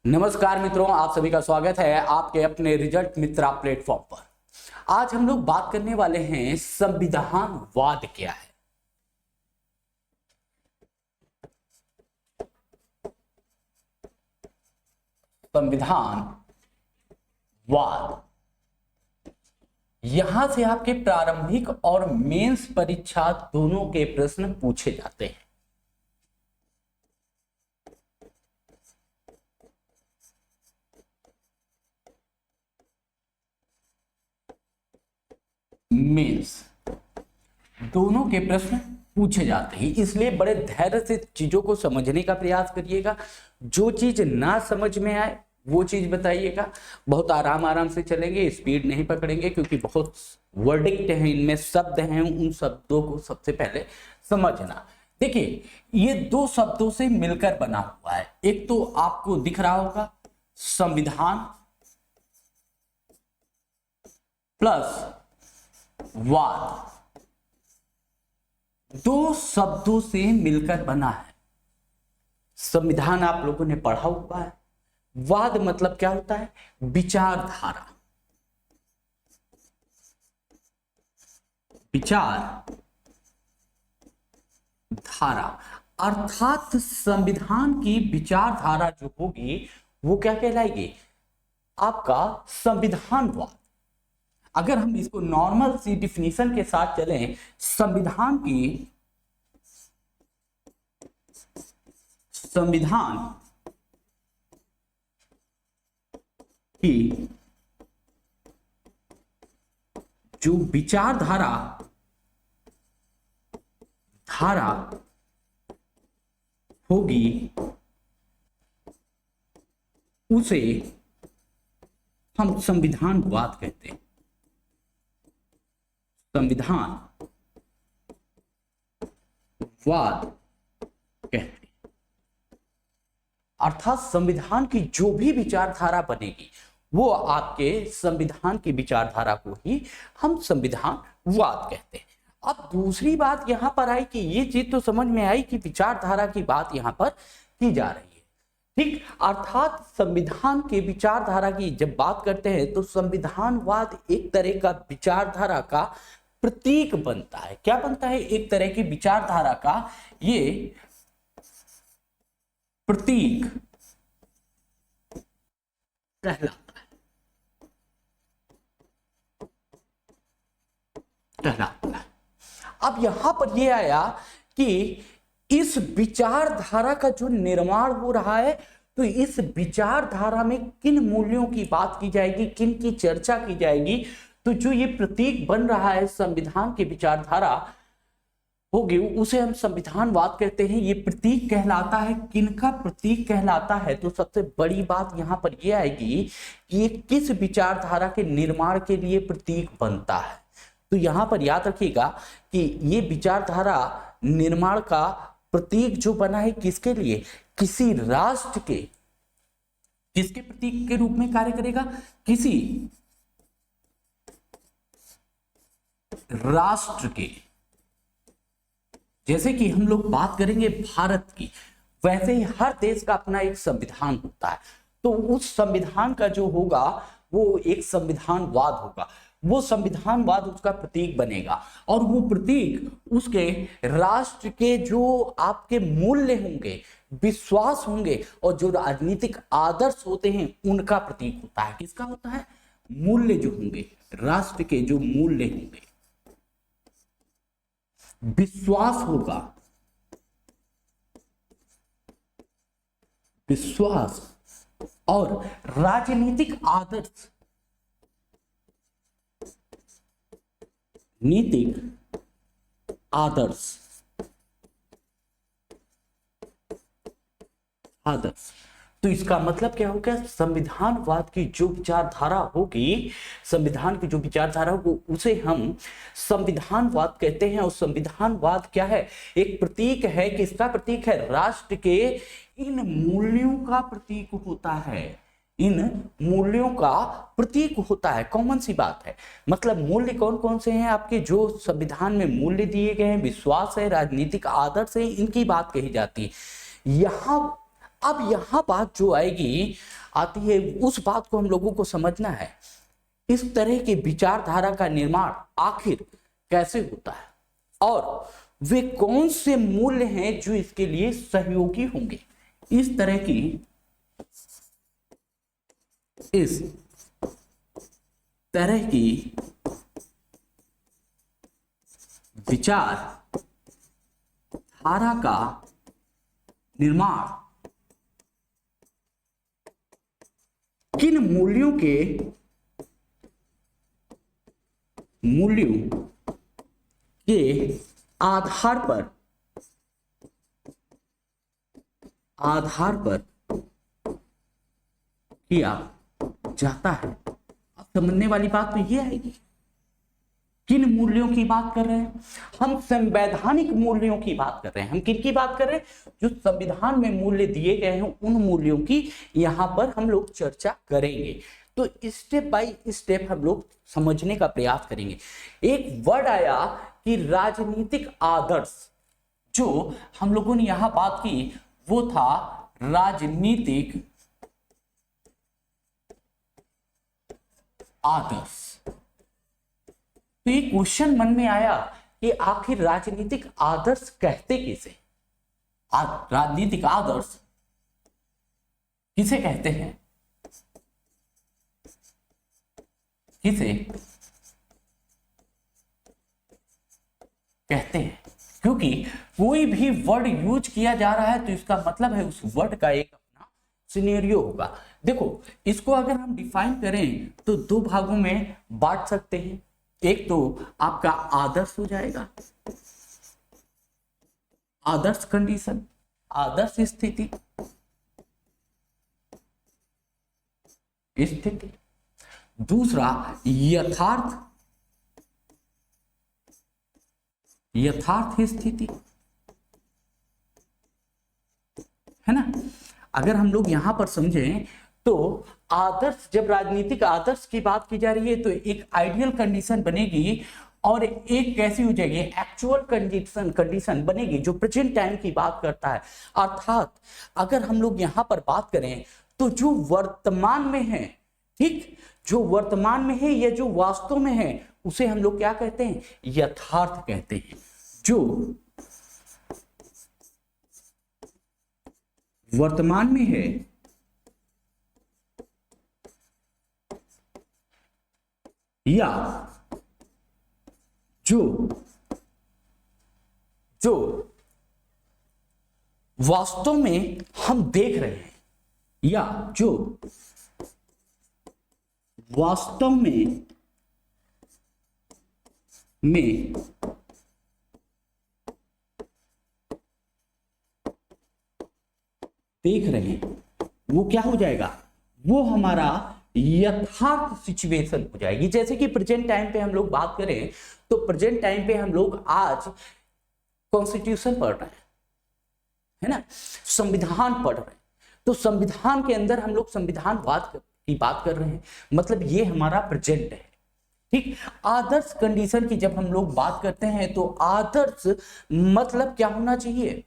नमस्कार मित्रों, आप सभी का स्वागत है आपके अपने रिजल्ट मित्रा प्लेटफॉर्म पर। आज हम लोग बात करने वाले हैं संविधानवाद क्या है। संविधानवाद, यहां से आपके प्रारंभिक और मेंस परीक्षा दोनों के प्रश्न पूछे जाते हैं। मेंस दोनों के प्रश्न पूछे जाते हैं, इसलिए बड़े धैर्य से चीजों को समझने का प्रयास करिएगा। जो चीज ना समझ में आए वो चीज बताइएगा। बहुत आराम से चलेंगे, स्पीड नहीं पकड़ेंगे, क्योंकि बहुत वर्डिक्ट हैं, इनमें शब्द हैं। उन शब्दों को सबसे पहले समझना। देखिए, ये दो शब्दों से मिलकर बना हुआ है। एक तो आपको दिख रहा होगा संविधान प्लस वाद, दो शब्दों से मिलकर बना है। संविधान आप लोगों ने पढ़ा हुआ है। वाद मतलब क्या होता है? विचारधारा। विचार धारा अर्थात संविधान की विचारधारा जो होगी वो क्या कहलाएगी? आपका संविधानवाद। अगर हम इसको नॉर्मल सी डिफिनीशन के साथ चलें, संविधान की जो विचारधारा होगी उसे हम संविधानवाद कहते हैं। संविधानवाद कहते हैं। अर्थात संविधान की जो भी विचारधारा बनेगी वो आपके संविधान की विचारधारा को ही हम संविधानवाद कहते हैं। अब दूसरी बात यहां पर आई कि ये चीज तो समझ में आई कि विचारधारा की बात यहां पर की जा रही है, ठीक। अर्थात संविधान के विचारधारा की जब बात करते हैं तो संविधानवाद एक तरह का विचारधारा का प्रतीक बनता है। क्या बनता है? एक तरह की विचारधारा का ये प्रतीक कहलाता है। अब यहां पर ये आया कि इस विचारधारा का जो निर्माण हो रहा है, तो इस विचारधारा में किन मूल्यों की बात की जाएगी, किन की चर्चा की जाएगी। तो जो ये प्रतीक बन रहा है संविधान की विचारधारा होगी उसे हम संविधानवाद कहते हैं। ये प्रतीक कहलाता है। किनका प्रतीक कहलाता है? तो सबसे बड़ी बात यहां पर यह आएगी कि ये किस विचारधारा के निर्माण के लिए प्रतीक बनता है। तो यहां पर याद रखिएगा कि ये विचारधारा निर्माण का प्रतीक जो बना है किसके लिए? किसी राष्ट्र के, किसके प्रतीक के रूप में कार्य करेगा? किसी राष्ट्र के। जैसे कि हम लोग बात करेंगे भारत की, वैसे ही हर देश का अपना एक संविधान होता है। तो उस संविधान का जो होगा वो एक संविधानवाद होगा। वो संविधानवाद उसका प्रतीक बनेगा और वो प्रतीक उसके राष्ट्र के जो आपके मूल्य होंगे, विश्वास होंगे और जो राजनीतिक आदर्श होते हैं उनका प्रतीक होता है। किसका होता है? मूल्य जो होंगे, राष्ट्र के जो मूल्य होंगे, विश्वास होगा, विश्वास और राजनीतिक आदर्श, नीतिक आदर्श तो इसका मतलब क्या हो गया? संविधानवाद की जो विचारधारा होगी, संविधान की जो विचारधारा होगी उसे हम संविधानवाद कहते हैं। और संविधानवाद क्या है? एक प्रतीक है। किसका प्रतीक है? राष्ट्र के इन मूल्यों का प्रतीक होता है। इन मूल्यों का प्रतीक होता है। कॉमन सी बात है। मतलब मूल्य कौन कौन से हैं आपके? जो संविधान में मूल्य दिए गए हैं, विश्वास है, राजनीतिक आदर्श है, इनकी बात कही जाती है। यहां अब यहां बात जो आएगी आती है, उस बात को हम लोगों को समझना है, इस तरह की विचारधारा का निर्माण आखिर कैसे होता है और वे कौन से मूल्य हैं जो इसके लिए सहयोगी होंगे। इस तरह की विचार धारा का निर्माण किन मूल्यों के आधार पर किया जाता है। अब समझने वाली बात तो ये आएगी, किन मूल्यों की बात कर रहे हैं हम? संवैधानिक मूल्यों की बात कर रहे हैं। हम किन की बात कर रहे हैं? जो संविधान में मूल्य दिए गए हैं, उन मूल्यों की यहां पर हम लोग चर्चा करेंगे। तो स्टेप बाय स्टेप हम लोग समझने का प्रयास करेंगे। एक वर्ड आया कि राजनीतिक आदर्श, जो हम लोगों ने यहां बात की वो था राजनीतिक आदर्श। तो ये क्वेश्चन मन में आया कि आखिर राजनीतिक आदर्श कहते किसे? राजनीतिक आदर्श किसे कहते हैं? किसे कहते हैं? क्योंकि कोई भी वर्ड यूज किया जा रहा है तो इसका मतलब है उस वर्ड का एक अपना सिनेरियो होगा। देखो, इसको अगर हम डिफाइन करें तो दो भागों में बांट सकते हैं। एक तो आपका आदर्श हो जाएगा, आदर्श कंडीशन, आदर्श स्थिति। दूसरा यथार्थ स्थिति, है ना। अगर हम लोग यहां पर समझें तो आदर्श, जब राजनीतिक आदर्श की बात की जा रही है तो एक आइडियल कंडीशन बनेगी और एक कैसी हो जाएगी, एक्चुअल कंडीशन बनेगी जो प्रेजेंट टाइम की बात करता है। अर्थात अगर हम लोग यहां पर बात करें तो जो वर्तमान में है, ठीक, जो वर्तमान में है या जो वास्तव में है, उसे हम लोग क्या कहते हैं? यथार्थ कहते हैं। जो वर्तमान में है या जो वास्तव में हम देख रहे हैं, या जो वास्तव में देख रहे हैं, वो क्या हो जाएगा? वो हमारा यथार्थ सिचुएशन हो जाएगी। जैसे कि प्रेजेंट टाइम पे हम लोग बात करें तो प्रेजेंट टाइम पे हम लोग आज कॉन्स्टिट्यूशन पढ़ रहे हैं, है ना, संविधान पढ़ रहे हैं। तो संविधान के अंदर हम लोग संविधानवाद की बात कर रहे हैं, मतलब ये हमारा प्रेजेंट है, ठीक। आदर्श कंडीशन की जब हम लोग बात करते हैं तो आदर्श मतलब क्या होना चाहिए?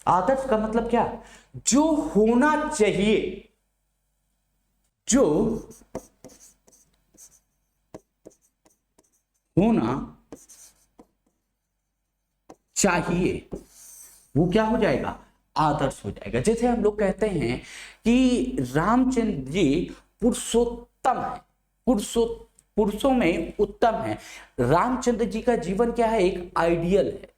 आदर्श का मतलब क्या? जो होना चाहिए, जो होना चाहिए वो क्या हो जाएगा? आदर्श हो जाएगा। जैसे हम लोग कहते हैं कि रामचंद्र जी पुरुषोत्तम है, पुरुषों में उत्तम है। रामचंद्र जी का जीवन क्या है? एक आइडियल है,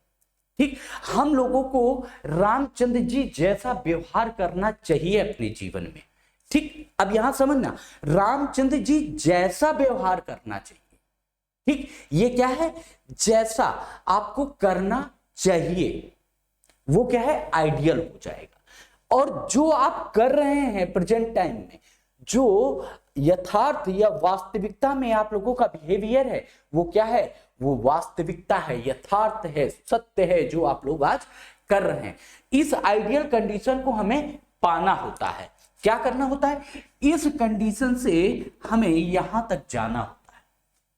ठीक। हम लोगों को रामचंद्र जी जैसा व्यवहार करना चाहिए अपने जीवन में, ठीक। अब यहां समझना, रामचंद्र जी जैसा व्यवहार करना चाहिए, ठीक। ये क्या है? जैसा आपको करना चाहिए वो क्या है? आइडियल हो जाएगा। और जो आप कर रहे हैं प्रेजेंट टाइम में, जो यथार्थ या वास्तविकता में आप लोगों का बिहेवियर है, वो क्या है? वो वास्तविकता है, यथार्थ है, सत्य है, जो आप लोग आज कर रहे हैं। इस आइडियल कंडीशन को हमें पाना होता है। क्या करना होता है? इस कंडीशन से हमें यहां तक जाना होता है,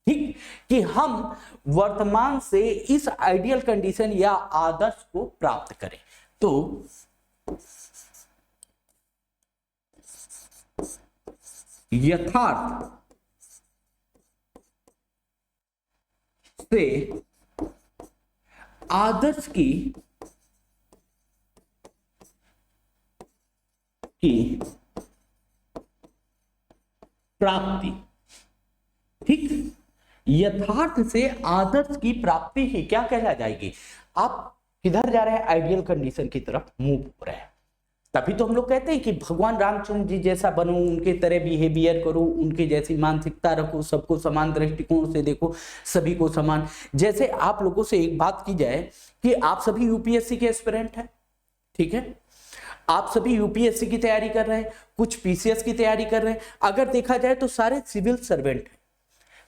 ठीक, कि हम वर्तमान से इस आइडियल कंडीशन या आदर्श को प्राप्त करें। तो यथार्थ से आदर्श की प्राप्ति, ठीक, यथार्थ से आदर्श की प्राप्ति ही क्या कहला जाएगी। आप किधर जा रहे हैं, आइडियल कंडीशन की तरफ मूव हो रहे हैं। तभी तो हम लोग कहते हैं कि भगवान रामचंद्र जी जैसा बनो, उनके तरह बिहेवियर करो, उनकी जैसी मानसिकता रखो, सबको समान दृष्टिकोण से देखो, सभी को समान। जैसे आप लोगों से एक बात की जाए कि आप सभी यूपीएससी के एस्पिरेंट हैं, ठीक है, आप सभी यूपीएससी की तैयारी कर रहे हैं, कुछ पीसीएस की तैयारी कर रहे हैं। अगर देखा जाए तो सारे सिविल सर्वेंट हैं,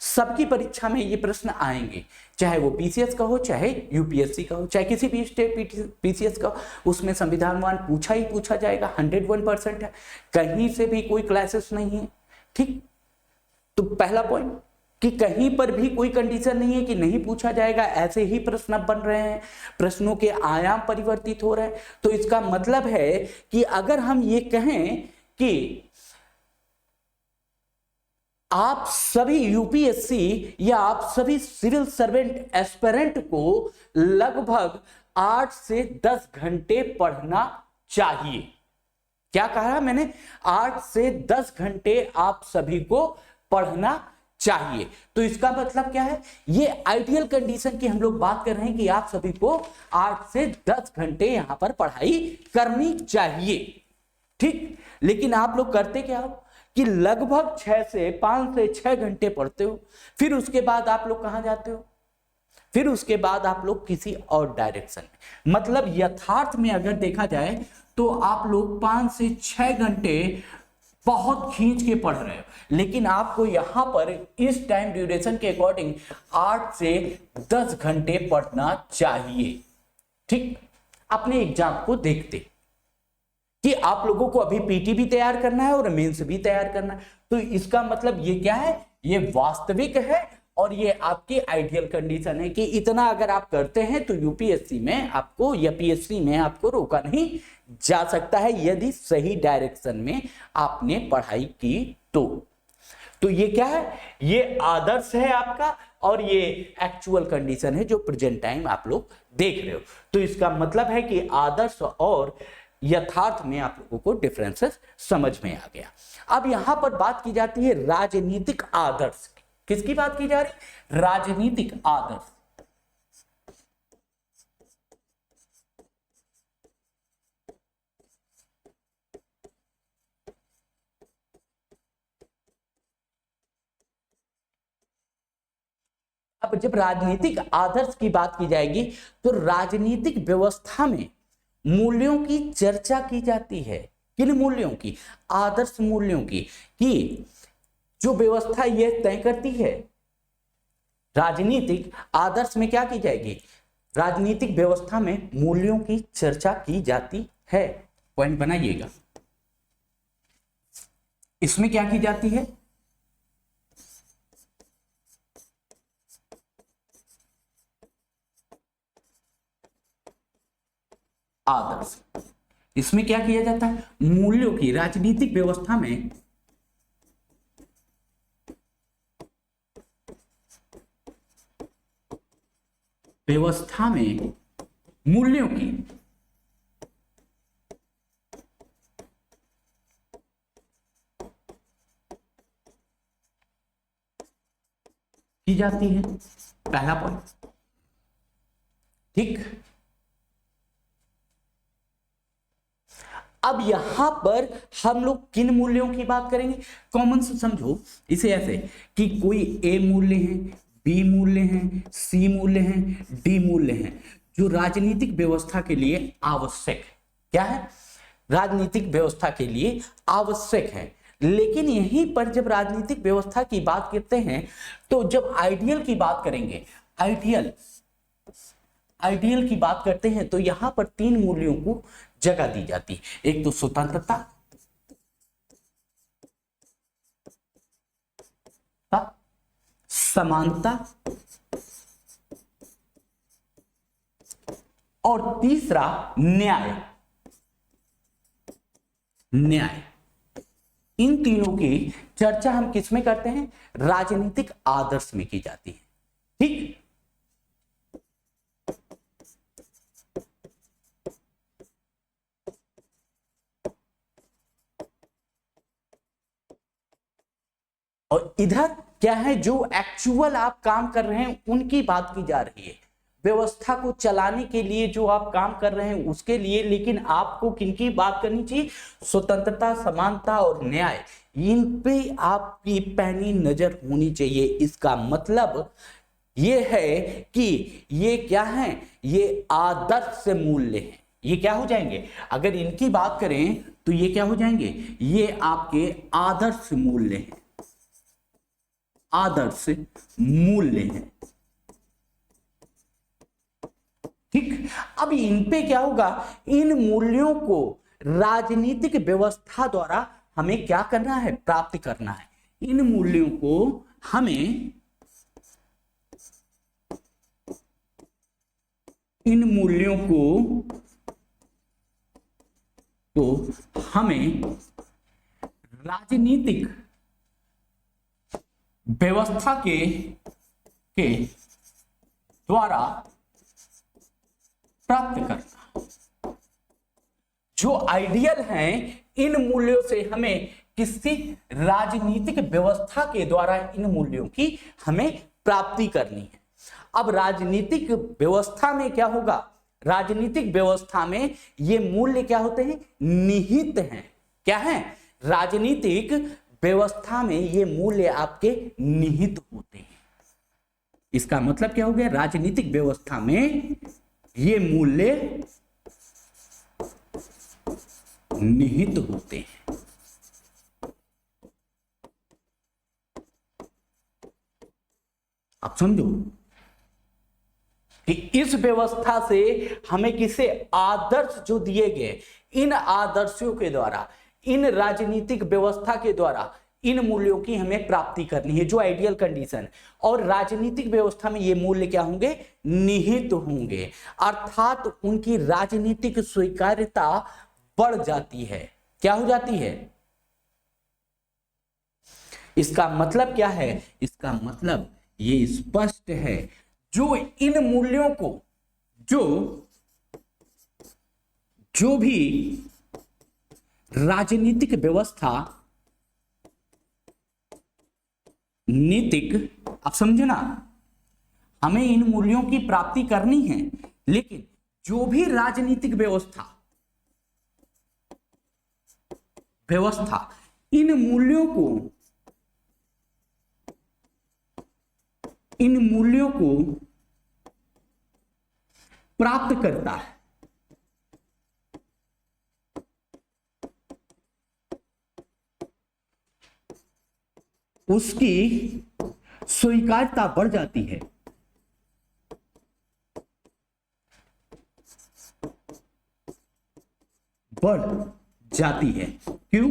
सबकी परीक्षा में ये प्रश्न आएंगे, चाहे वो पीसीएस का हो, चाहे यूपीएससी का हो, चाहे किसी भी स्टेट पीसीएस का हो, उसमें संविधानवान पूछा ही पूछा जाएगा। 101% है, कहीं से भी कोई क्लासेस नहीं है, ठीक। तो पहला पॉइंट कि कहीं पर भी कोई कंडीशन नहीं है कि नहीं पूछा जाएगा, ऐसे ही प्रश्न अब बन रहे हैं, प्रश्नों के आयाम परिवर्तित हो रहे हैं। तो इसका मतलब है कि अगर हम ये कहें कि आप सभी यूपीएससी या आप सभी सिविल सर्वेंट एस्पिरेंट को लगभग 8 से 10 घंटे पढ़ना चाहिए। क्या कहा मैंने, 8 से 10 घंटे आप सभी को पढ़ना चाहिए। तो इसका मतलब क्या है, ये आइडियल कंडीशन की हम लोग बात कर रहे हैं कि आप सभी को 8 से 10 घंटे यहां पर पढ़ाई करनी चाहिए, ठीक। लेकिन आप लोग करते क्या हो कि लगभग 5 से 6 घंटे पढ़ते हो, फिर उसके बाद आप लोग कहां जाते हो, फिर उसके बाद आप लोग किसी और डायरेक्शन में, मतलब यथार्थ में अगर देखा जाए तो आप लोग 5 से 6 घंटे बहुत खींच के पढ़ रहे हो, लेकिन आपको यहां पर इस टाइम ड्यूरेशन के अकॉर्डिंग 8 से 10 घंटे पढ़ना चाहिए, ठीक। अपने एग्जाम को देखते कि आप लोगों को अभी पीटी भी तैयार करना है और मेंस भी तैयार करना है। तो इसका मतलब ये क्या है, ये वास्तविक है और ये आपकी आइडियल कंडीशन है कि इतना अगर आप करते हैं तो यूपीएससी में आपको या पीएससी में आपको रोका नहीं जा सकता है, यदि सही डायरेक्शन में आपने पढ़ाई की तो ये क्या है, ये आदर्श है आपका और ये एक्चुअल कंडीशन है जो प्रेजेंट टाइम आप लोग देख रहे हो। तो इसका मतलब है कि आदर्श और यथार्थ में आप लोगों को डिफरेंसेस समझ में आ गया। अब यहां पर बात की जाती है राजनीतिक आदर्श की। किसकी बात की जा रही, राजनीतिक आदर्श। अब जब राजनीतिक आदर्श की बात की जाएगी तो राजनीतिक व्यवस्था में मूल्यों की चर्चा की जाती है। किन मूल्यों की, आदर्श मूल्यों की, कि जो व्यवस्था यह तय करती है, राजनीतिक आदर्श में क्या की जाएगी, राजनीतिक व्यवस्था में मूल्यों की चर्चा की जाती है। पॉइंट बनाइएगा, इसमें क्या की जाती है, आदर्श। इसमें क्या किया जाता है, मूल्यों की, राजनीतिक व्यवस्था में मूल्यों की जाती है। पहला पॉइंट, ठीक। अब यहां पर हम लोग किन मूल्यों की बात करेंगे, कॉमन से समझो इसे ऐसे कि कोई ए मूल्य है, बी मूल्य है, सी मूल्य है, डी मूल्य है, जो राजनीतिक व्यवस्था के लिए आवश्यक है। क्या है, राजनीतिक व्यवस्था के लिए आवश्यक है। लेकिन यहीं पर जब राजनीतिक व्यवस्था की बात करते हैं तो जब आइडियल की बात करेंगे, आइडियल की बात करते हैं तो यहां पर 3 मूल्यों को जगह दी जाती है। एक तो स्वतंत्रता, समानता और तीसरा न्याय। न्याय, इन तीनों की चर्चा हम किस में करते हैं? राजनीतिक आदर्श में की जाती है। ठीक, और इधर क्या है, जो एक्चुअल आप काम कर रहे हैं उनकी बात की जा रही है, व्यवस्था को चलाने के लिए जो आप काम कर रहे हैं उसके लिए। लेकिन आपको किनकी बात करनी चाहिए? स्वतंत्रता, समानता और न्याय, इन पे आपकी पैनी नजर होनी चाहिए। इसका मतलब ये है कि ये क्या है? ये आदर्श मूल्य हैं। ये क्या हो जाएंगे? अगर इनकी बात करें तो ये क्या हो जाएंगे? ये आपके आदर्श मूल्य हैं, आदर्श मूल्य हैं। ठीक, अब इन पे क्या होगा? इन मूल्यों को राजनीतिक व्यवस्था द्वारा हमें क्या करना है? प्राप्त करना है। इन मूल्यों को हमें, इन मूल्यों को तो हमें राजनीतिक व्यवस्था के द्वारा प्राप्त करना। जो आइडियल हैं, इन मूल्यों से हमें किसी राजनीतिक व्यवस्था के द्वारा इन मूल्यों की हमें प्राप्ति करनी है। अब राजनीतिक व्यवस्था में क्या होगा? राजनीतिक व्यवस्था में ये मूल्य क्या होते हैं? निहित हैं। क्या है? राजनीतिक व्यवस्था में ये मूल्य आपके निहित होते हैं। इसका मतलब क्या हो गया? राजनीतिक व्यवस्था में ये मूल्य निहित होते हैं। आप समझो कि इस व्यवस्था से हमें किसे आदर्श जो दिए गए, इन आदर्शों के द्वारा, इन राजनीतिक व्यवस्था के द्वारा इन मूल्यों की हमें प्राप्ति करनी है, जो आइडियल कंडीशन। और राजनीतिक व्यवस्था में ये मूल्य क्या होंगे? निहित होंगे, अर्थात उनकी राजनीतिक स्वीकार्यता बढ़ जाती है। क्या हो जाती है? इसका मतलब क्या है? इसका मतलब ये स्पष्ट है, जो इन मूल्यों को, जो भी राजनीतिक व्यवस्था, नीतिक, आप समझे ना, हमें इन मूल्यों की प्राप्ति करनी है। लेकिन जो भी राजनीतिक व्यवस्था इन मूल्यों को प्राप्त करता है, उसकी स्वीकार्यता बढ़ जाती है। बढ़ जाती है। क्यों?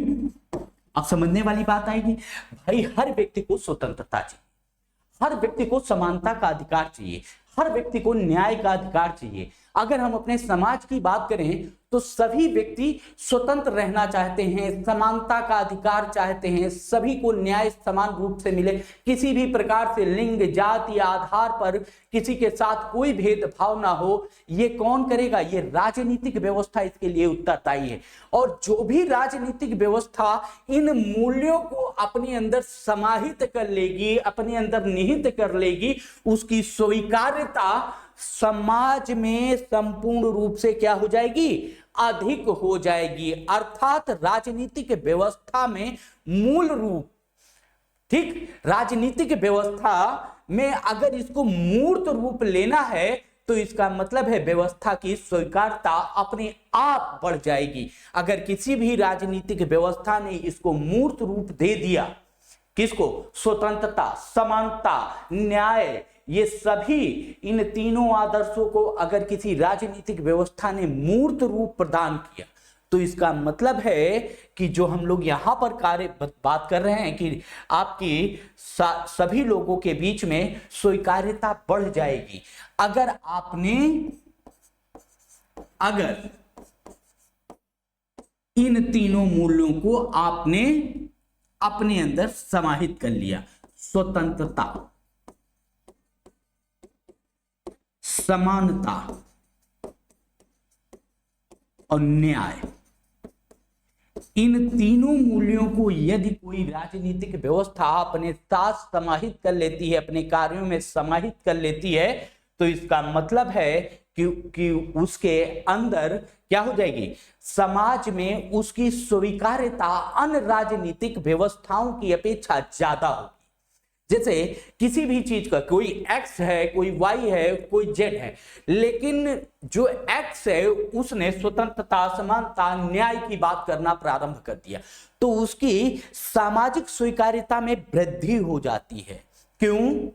अब समझने वाली बात आएगी। भाई, हर व्यक्ति को स्वतंत्रता चाहिए, हर व्यक्ति को समानता का अधिकार चाहिए, हर व्यक्ति को न्याय का अधिकार चाहिए। अगर हम अपने समाज की बात करें तो सभी व्यक्ति स्वतंत्र रहना चाहते हैं, समानता का अधिकार चाहते हैं, सभी को न्याय समान रूप से मिले, किसी भी प्रकार से लिंग, जाति आधार पर किसी के साथ कोई भेदभाव ना हो। ये कौन करेगा? ये राजनीतिक व्यवस्था इसके लिए उत्तरदायी है। और जो भी राजनीतिक व्यवस्था इन मूल्यों को अपने अंदर समाहित कर लेगी, अपने अंदर निहित कर लेगी, उसकी स्वीकार्यता समाज में संपूर्ण रूप से क्या हो जाएगी? अधिक हो जाएगी। अर्थात राजनीतिक व्यवस्था में मूल रूप, ठीक, राजनीतिक व्यवस्था में अगर इसको मूर्त रूप लेना है तो इसका मतलब है व्यवस्था की स्वीकार्यता अपने आप बढ़ जाएगी। अगर किसी भी राजनीतिक व्यवस्था ने इसको मूर्त रूप दे दिया, किसको? स्वतंत्रता, समानता, न्याय, ये सभी, इन तीनों आदर्शों को अगर किसी राजनीतिक व्यवस्था ने मूर्त रूप प्रदान किया तो इसका मतलब है कि जो हम लोग यहां पर बात कर रहे हैं कि आपकी सभी लोगों के बीच में स्वीकार्यता बढ़ जाएगी। अगर आपने अगर इन तीनों मूल्यों को आपने अपने अंदर समाहित कर लिया, स्वतंत्रता, समानता और न्याय, इन तीनों मूल्यों को यदि कोई राजनीतिक व्यवस्था अपने साथ समाहित कर लेती है, अपने कार्यों में समाहित कर लेती है, तो इसका मतलब है कि उसके अंदर क्या हो जाएगी, समाज में उसकी स्वीकार्यता अन्य राजनीतिक व्यवस्थाओं की अपेक्षा ज्यादा होगी। जैसे किसी भी चीज का कोई एक्स है, कोई वाई है, कोई जेड है, लेकिन जो एक्स है उसने स्वतंत्रता, समानता, न्याय की बात करना प्रारंभ कर दिया, तो उसकी सामाजिक स्वीकार्यता में वृद्धि हो जाती है। क्यों?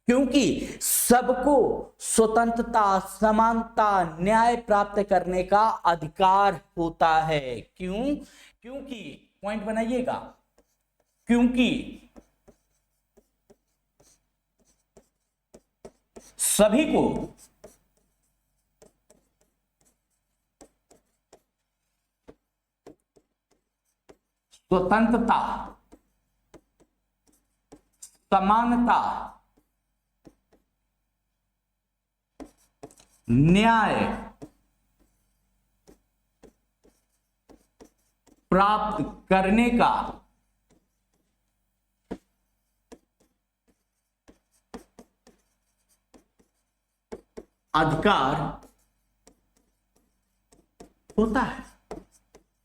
क्योंकि सबको स्वतंत्रता, समानता, न्याय प्राप्त करने का अधिकार होता है। क्यों? क्योंकि पॉइंट बनाइएगा, क्योंकि सभी को स्वतंत्रता, समानता, न्याय प्राप्त करने का अधिकार होता है।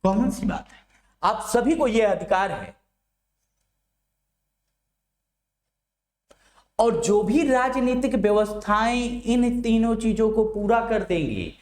कॉमन सी बात है, आप सभी को यह अधिकार है। और जो भी राजनीतिक व्यवस्थाएं इन तीनों चीजों को पूरा कर देंगी,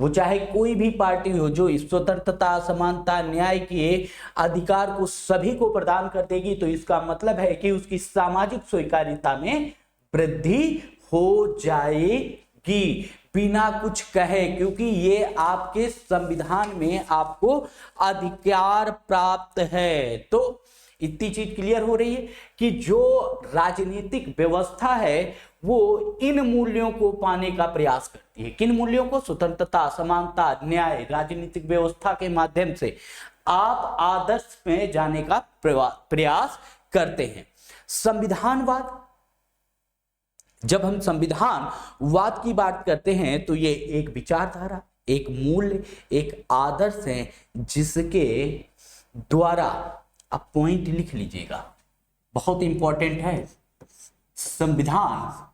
वो चाहे कोई भी पार्टी हो, जो स्वतंत्रता, समानता, न्याय के अधिकार को सभी को प्रदान कर देगी, तो इसका मतलब है कि उसकी सामाजिक स्वीकार्यता में वृद्धि हो जाएगी बिना कुछ कहे, क्योंकि ये आपके संविधान में आपको अधिकार प्राप्त है। तो इतनी चीज क्लियर हो रही है कि जो राजनीतिक व्यवस्था है वो इन मूल्यों को पाने का प्रयास करती है। किन मूल्यों को? स्वतंत्रता, समानता, न्याय। राजनीतिक व्यवस्था के माध्यम से आप आदर्श में जाने का प्रयास करते हैं। संविधानवाद, जब हम संविधानवाद की बात करते हैं तो ये एक विचारधारा, एक मूल्य, एक आदर्श है जिसके द्वारा, आप पॉइंट लिख लीजिएगा, बहुत इंपॉर्टेंट है। संविधानवाद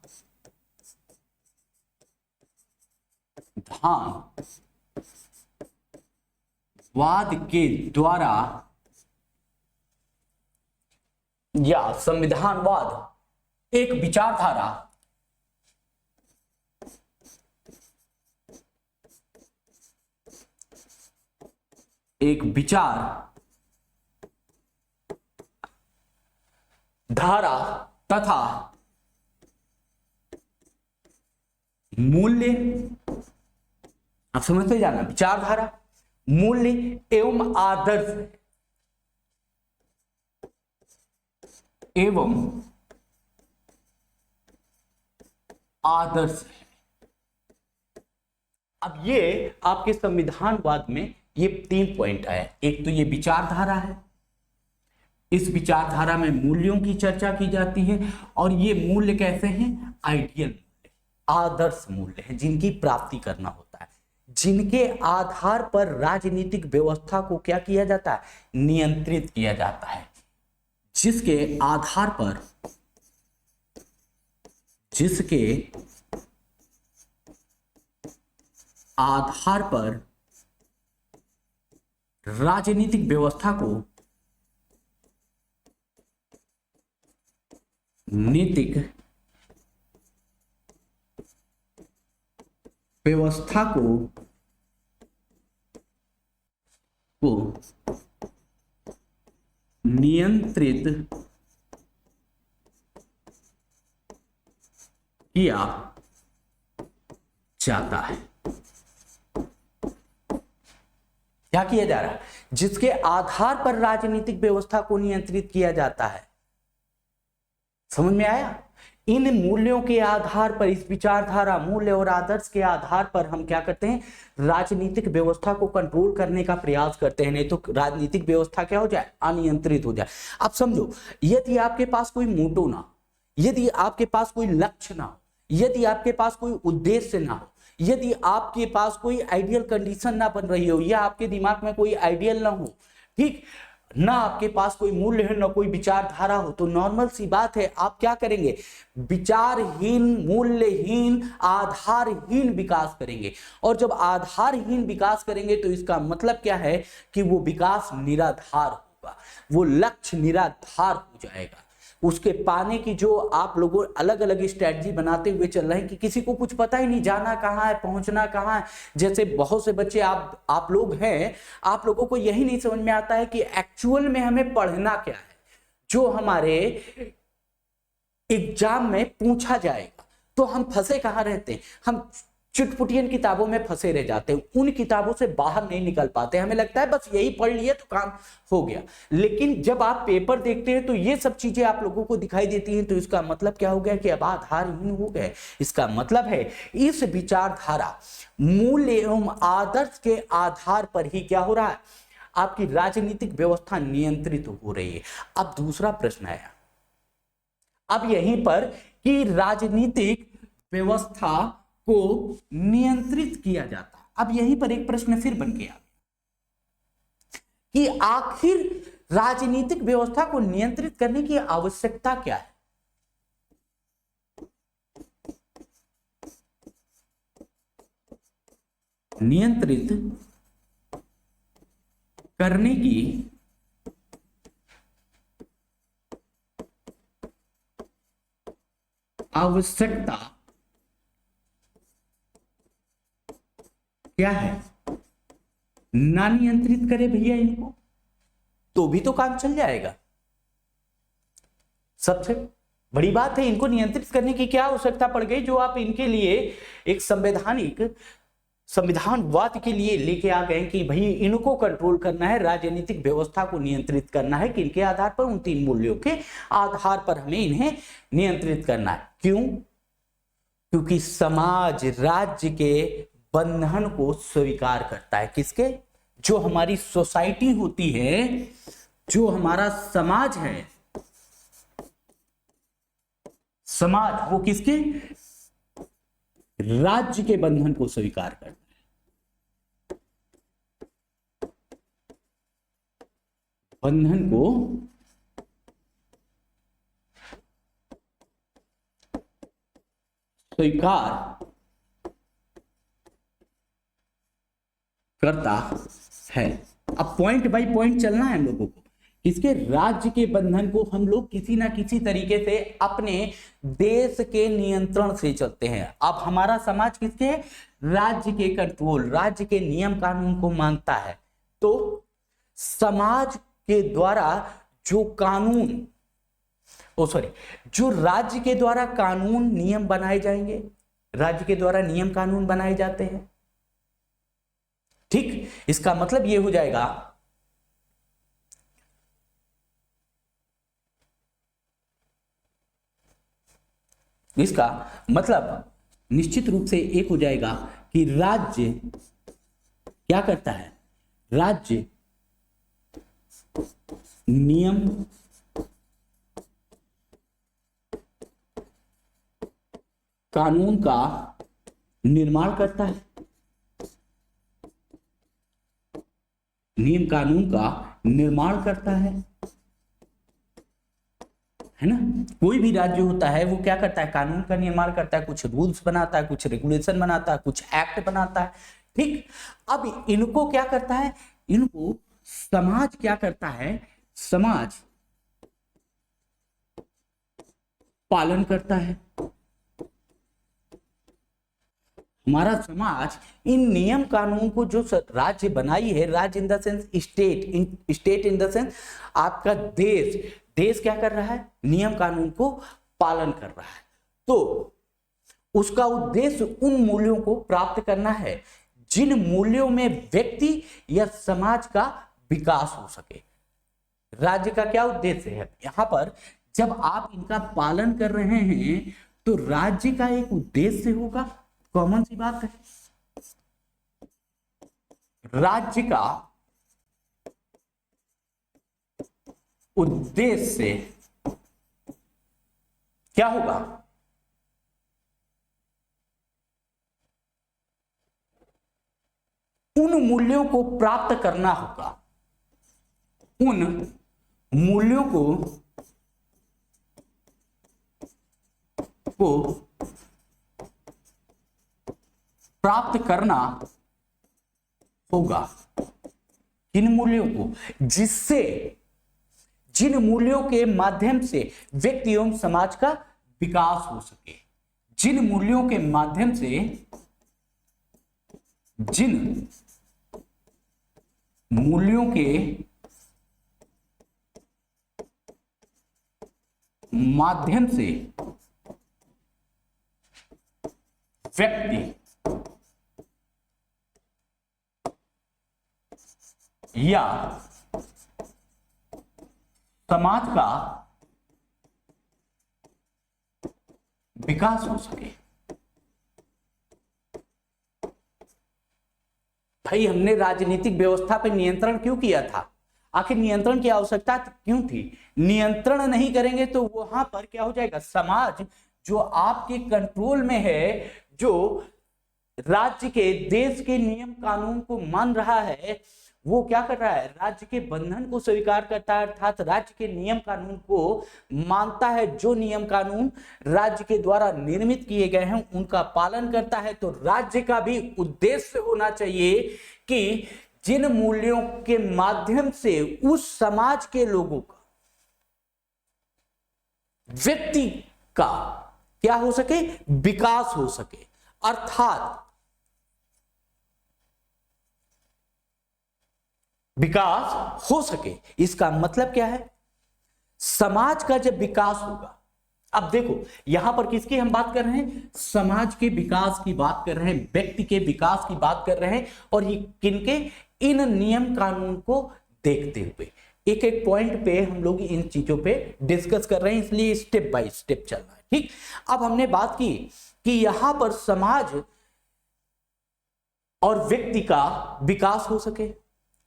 के द्वारा या संविधानवाद एक विचारधारा, एक विचार धारा तथा मूल्य, आप समझते जाना, विचारधारा, मूल्य एवं आदर्श एवं आदर्श है। अब ये आपके संविधानवाद में ये 3 पॉइंट आए। एक तो ये विचारधारा है, इस विचारधारा में मूल्यों की चर्चा की जाती है, और ये मूल्य कैसे हैं? आइडियल मूल्य, आदर्श मूल्य हैं, जिनकी प्राप्ति करना होता है, जिनके आधार पर राजनीतिक व्यवस्था को क्या किया जाता है? नियंत्रित किया जाता है। जिसके आधार पर राजनीतिक व्यवस्था को, नीतिक व्यवस्था को नियंत्रित किया जाता है। क्या किया जा रहा है? जिसके आधार पर राजनीतिक व्यवस्था को नियंत्रित किया जाता है। समझ में आया? इन मूल्यों के आधार पर, इस विचारधारा, मूल्य और आदर्श के आधार पर हम क्या करते हैं, राजनीतिक व्यवस्था को कंट्रोल करने का प्रयास करते हैं। नहीं तो राजनीतिक व्यवस्था क्या हो जाए, अनियंत्रित हो जाए। अब समझो, यदि आपके पास कोई मोटो ना, यदि आपके पास कोई लक्ष्य ना हो, यदि आपके पास कोई उद्देश्य ना हो, यदि आपके पास कोई आइडियल कंडीशन ना बन रही हो, या आपके दिमाग में कोई आइडियल ना हो, ठीक, ना आपके पास कोई मूल्य है, ना कोई विचारधारा हो, तो नॉर्मल सी बात है आप क्या करेंगे, विचारहीन, मूल्यहीन, आधारहीन विकास करेंगे। और जब आधारहीन विकास करेंगे तो इसका मतलब क्या है कि वो विकास निराधार होगा, वो लक्ष्य निराधार हो जाएगा। उसके पाने की जो आप लोगों अलग अलग स्ट्रेटजी बनाते हुए चल रहे हैं कि किसी को कुछ पता ही नहीं, जाना कहाँ है, पहुंचना कहाँ है। जैसे बहुत से बच्चे आप लोग हैं, आप लोगों को यही नहीं समझ में आता है कि एक्चुअल में हमें पढ़ना क्या है, जो हमारे एग्जाम में पूछा जाएगा। तो हम फंसे कहाँ रहते हैं, हम चुटपुटियन किताबों में फंसे रह जाते हैं, उन किताबों से बाहर नहीं निकल पाते। हमें लगता है बस यही पढ़ लिए तो काम हो गया। लेकिन जब आप पेपर देखते हैं तो ये सब चीजें आप लोगों को दिखाई देती हैं, तो इसका मतलब क्या हो गया कि अब आधारहीन हो गए। इसका मतलब है इस विचारधारा, मूल्य एवं आदर्श के आधार पर ही क्या हो रहा है, आपकी राजनीतिक व्यवस्था नियंत्रित हो रही है। अब दूसरा प्रश्न आया अब यहीं पर कि राजनीतिक व्यवस्था को नियंत्रित किया जाता। अब यहीं पर एक प्रश्न फिर बन गया कि आखिर राजनीतिक व्यवस्था को नियंत्रित करने की आवश्यकता क्या है। नियंत्रित करने की आवश्यकता क्या है। ना नियंत्रित करे भैया इनको तो भी तो काम चल जाएगा। सबसे बड़ी बात है, इनको नियंत्रित करने की क्या आवश्यकता पड़ गई, जो आप इनके लिए एक संविधानवाद के लिए लेके आ गए कि भाई इनको कंट्रोल करना है, राजनीतिक व्यवस्था को नियंत्रित करना है, किनके आधार पर, उन 3 मूल्यों के आधार पर हमें इन्हें नियंत्रित करना है। क्यों? क्योंकि समाज राज्य के बंधन को स्वीकार करता है। किसके? जो हमारी सोसाइटी होती है, जो हमारा समाज है, समाज वो किसके? राज्य के बंधन को स्वीकार करता है। बंधन को स्वीकार करता है। अब पॉइंट बाय पॉइंट चलना है हम लोगों को। इसके राज्य के बंधन को हम लोग किसी ना किसी तरीके से अपने देश के नियंत्रण से चलते हैं। अब हमारा समाज किसके है? राज्य के कंट्रोल, राज्य के नियम कानून को मानता है। तो समाज के द्वारा जो कानून जो राज्य के द्वारा कानून नियम बनाए जाएंगे, राज्य के द्वारा नियम कानून बनाए जाते हैं। ठीक, इसका मतलब यह हो जाएगा इसका मतलब निश्चित रूप से एक हो जाएगा कि राज्य क्या करता है? राज्य नियम कानून का निर्माण करता है। नियम कानून का निर्माण करता है ना। कोई भी राज्य होता है वो क्या करता है? कानून का निर्माण करता है, कुछ रूल्स बनाता है, कुछ रेगुलेशन बनाता है, कुछ एक्ट बनाता है। ठीक, अब इनको क्या करता है? इनको समाज क्या करता है? समाज पालन करता है। हमारा समाज इन नियम कानून को, जो राज्य बनाई है, राज्य in the sense state in the sense आपका देश क्या कर रहा है? नियम कानून को पालन कर रहा है। तो उसका उद्देश्य उन मूल्यों को प्राप्त करना है जिन मूल्यों में व्यक्ति या समाज का विकास हो सके। राज्य का क्या उद्देश्य है? यहां पर जब आप इनका पालन कर रहे हैं तो राज्य का एक उद्देश्य होगा। कॉमन सी बात है, राज्य का उद्देश्य क्या होगा? उन मूल्यों को प्राप्त करना होगा, उन मूल्यों को प्राप्त करना होगा। किन मूल्यों को? जिससे, जिन मूल्यों के माध्यम से व्यक्ति एवं समाज का विकास हो सके, जिन मूल्यों के माध्यम से, जिन मूल्यों के माध्यम से व्यक्ति या समाज का विकास हो सके। भाई हमने राजनीतिक व्यवस्था पर नियंत्रण क्यों किया था? आखिर नियंत्रण की आवश्यकता क्यों थी? नियंत्रण नहीं करेंगे तो वहां पर क्या हो जाएगा? समाज जो आपके कंट्रोल में है, जो राज्य के, देश के नियम कानून को मान रहा है, वो क्या कर रहा है? राज्य के बंधन को स्वीकार करता है, अर्थात राज्य के नियम कानून को मानता है। जो नियम कानून राज्य के द्वारा निर्मित किए गए हैं उनका पालन करता है। तो राज्य का भी उद्देश्य होना चाहिए कि जिन मूल्यों के माध्यम से उस समाज के लोगों का, व्यक्ति का क्या हो सके? विकास हो सके। अर्थात विकास हो सके, इसका मतलब क्या है? समाज का जब विकास होगा, अब देखो यहां पर किसकी हम बात कर रहे हैं? समाज के विकास की बात कर रहे हैं, व्यक्ति के विकास की बात कर रहे हैं। और ये किनके? इन नियम कानून को देखते हुए एक एक पॉइंट पे हम लोग इन चीजों पे डिस्कस कर रहे हैं, इसलिए स्टेप बाय स्टेप चल रहा है। ठीक, अब हमने बात की कि यहां पर समाज और व्यक्ति का विकास हो सके।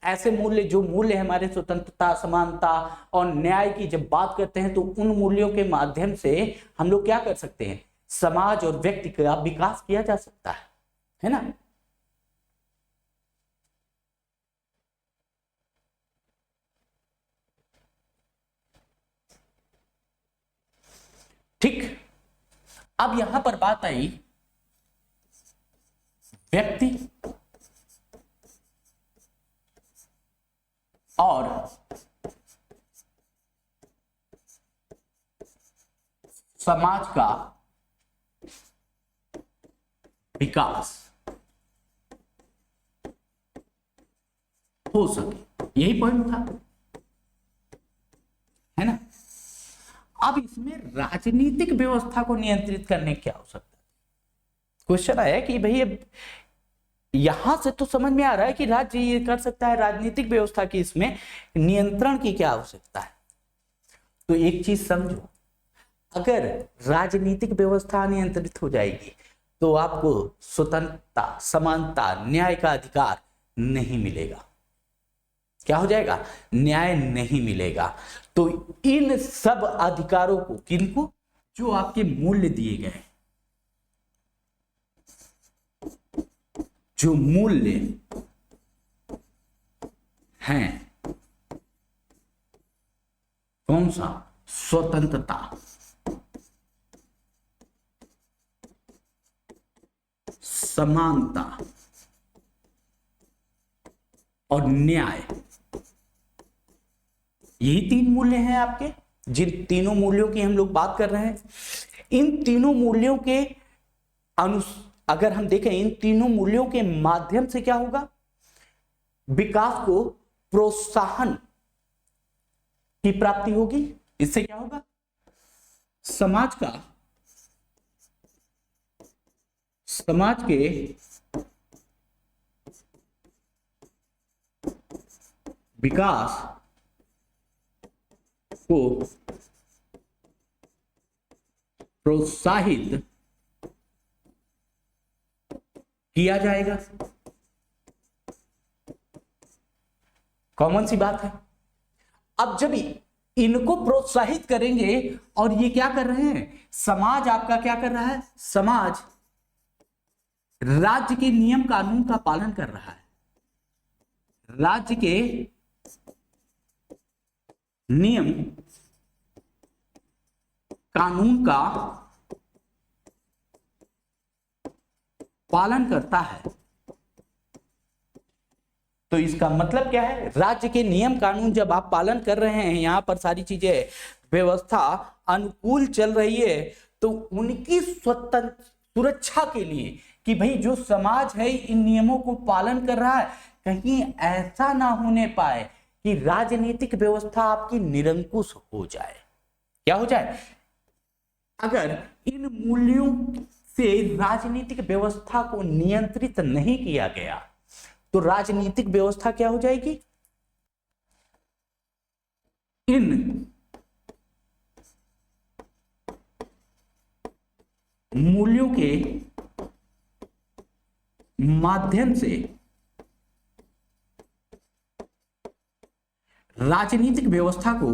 ऐसे मूल्य, जो मूल्य हमारे स्वतंत्रता, समानता और न्याय की जब बात करते हैं तो उन मूल्यों के माध्यम से हम लोग क्या कर सकते हैं? समाज और व्यक्ति का विकास किया जा सकता है ना? ठीक, अब यहां पर बात आई व्यक्ति और समाज का विकास हो सके, यही पॉइंट था, है ना? अब इसमें राजनीतिक व्यवस्था को नियंत्रित करने की आवश्यकता है। क्वेश्चन आया कि भाई अब यहां से तो समझ में आ रहा है कि राज्य ये कर सकता है, राजनीतिक व्यवस्था की इसमें नियंत्रण की क्या आवश्यकता है? तो एक चीज समझो, अगर राजनीतिक व्यवस्था नियंत्रित हो जाएगी तो आपको स्वतंत्रता, समानता, न्याय का अधिकार नहीं मिलेगा। क्या हो जाएगा? न्याय नहीं मिलेगा। तो इन सब अधिकारों को, किनको? जो आपके मूल्य दिए गए, जो मूल्य हैं, कौन सा? स्वतंत्रता, समानता और न्याय, यही तीन मूल्य हैं आपके। जिन तीनों मूल्यों की हम लोग बात कर रहे हैं, इन तीनों मूल्यों के अगर हम देखें, इन तीनों मूल्यों के माध्यम से क्या होगा? विकास को प्रोत्साहन की प्राप्ति होगी। इससे क्या होगा? समाज के विकास को प्रोत्साहित किया जाएगा। कॉमन सी बात है। अब जब इनको प्रोत्साहित करेंगे और ये क्या कर रहे हैं, समाज आपका क्या कर रहा है, समाज राज्य के नियम कानून का पालन कर रहा है, राज्य के नियम कानून का पालन करता है। तो इसका मतलब क्या है, राज्य के नियम कानून जब आप पालन कर रहे हैं, यहां पर सारी चीजें व्यवस्था अनुकूल चल रही है, तो उनकी स्वतंत्र सुरक्षा के लिए कि भाई जो समाज है इन नियमों को पालन कर रहा है, कहीं ऐसा ना होने पाए कि राजनीतिक व्यवस्था आपकी निरंकुश हो जाए। क्या हो जाए, अगर इन मूल्यों से राजनीतिक व्यवस्था को नियंत्रित नहीं किया गया तो राजनीतिक व्यवस्था क्या हो जाएगी, इन मूल्यों के माध्यम से राजनीतिक व्यवस्था को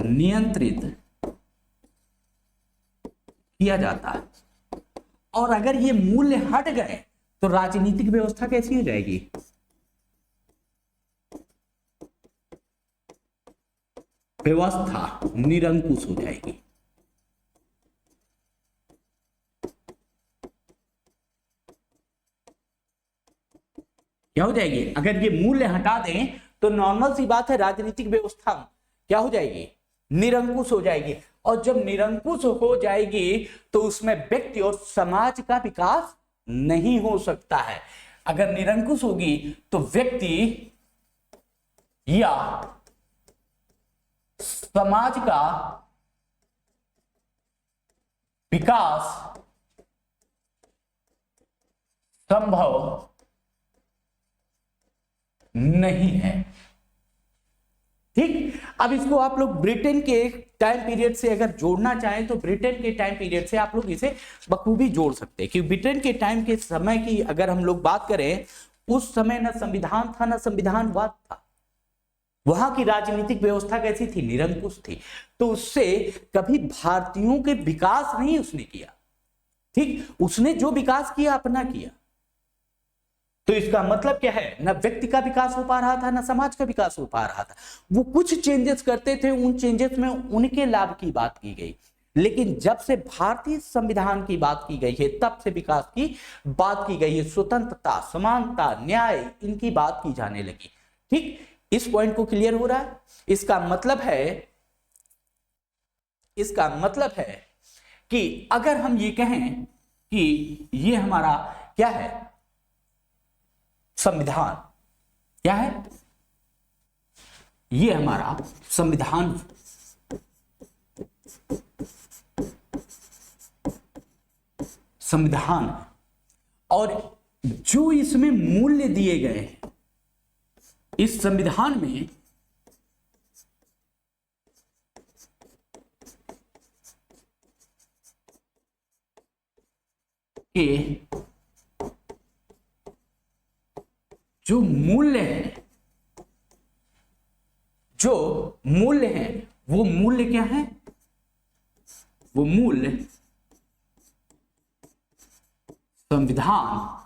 नियंत्रित किया जाता है। और अगर ये मूल्य हट गए तो राजनीतिक व्यवस्था कैसी हो जाएगी, व्यवस्था निरंकुश हो जाएगी। क्या हो जाएगी, अगर ये मूल्य हटा दें तो नॉर्मल सी बात है, राजनीतिक व्यवस्था क्या हो जाएगी, निरंकुश हो जाएगी। और जब निरंकुश हो जाएगी तो उसमें व्यक्ति और समाज का विकास नहीं हो सकता है। अगर निरंकुश होगी तो व्यक्ति या समाज का विकास संभव नहीं है। ठीक, अब इसको आप लोग ब्रिटेन के टाइम पीरियड से अगर जोड़ना चाहें तो ब्रिटेन के टाइम पीरियड से आप लोग इसे बखूबी जोड़ सकते हैं। क्योंकि ब्रिटेन के टाइम के समय की अगर हम लोग बात करें, उस समय न संविधान था न संविधानवाद था, वहां की राजनीतिक व्यवस्था कैसी थी, निरंकुश थी। तो उससे कभी भारतीयों के विकास नहीं उसने किया। ठीक, उसने जो विकास किया अपना किया। तो इसका मतलब क्या है, न व्यक्ति का विकास हो पा रहा था न समाज का विकास हो पा रहा था। वो कुछ चेंजेस करते थे, उन चेंजेस में उनके लाभ की बात की गई। लेकिन जब से भारतीय संविधान की बात की गई है तब से विकास की बात की गई है, स्वतंत्रता, समानता, न्याय, इनकी बात की जाने लगी। ठीक, इस पॉइंट को क्लियर हो रहा है। इसका मतलब है कि अगर हम ये कहें कि ये हमारा क्या है, संविधान क्या है, ये हमारा संविधान और जो इसमें मूल्य दिए गए हैं, इस संविधान में के जो मूल्य हैं, वो मूल्य क्या है, वो मूल्य संविधानवाद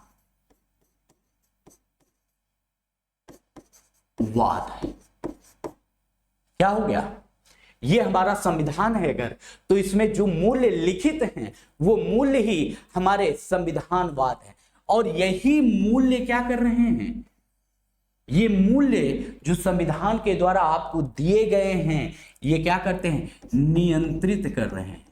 है। क्या हो गया, ये हमारा संविधान है अगर, तो इसमें जो मूल्य लिखित हैं वो मूल्य ही हमारे संविधानवाद है। और यही मूल्य क्या कर रहे हैं, ये मूल्य जो संविधान के द्वारा आपको दिए गए हैं, ये क्या करते हैं, नियंत्रित कर रहे हैं।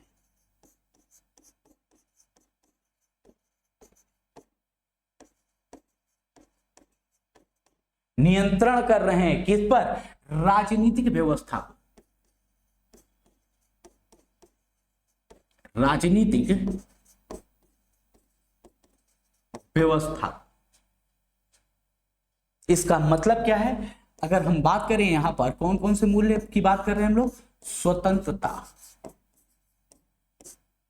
नियंत्रण कर रहे हैं किस पर, राजनीतिक व्यवस्था को। राजनीतिक व्यवस्था इसका मतलब क्या है? अगर हम बात करें यहां पर कौन कौन से मूल्य की बात कर रहे हैं हम लोग? स्वतंत्रता,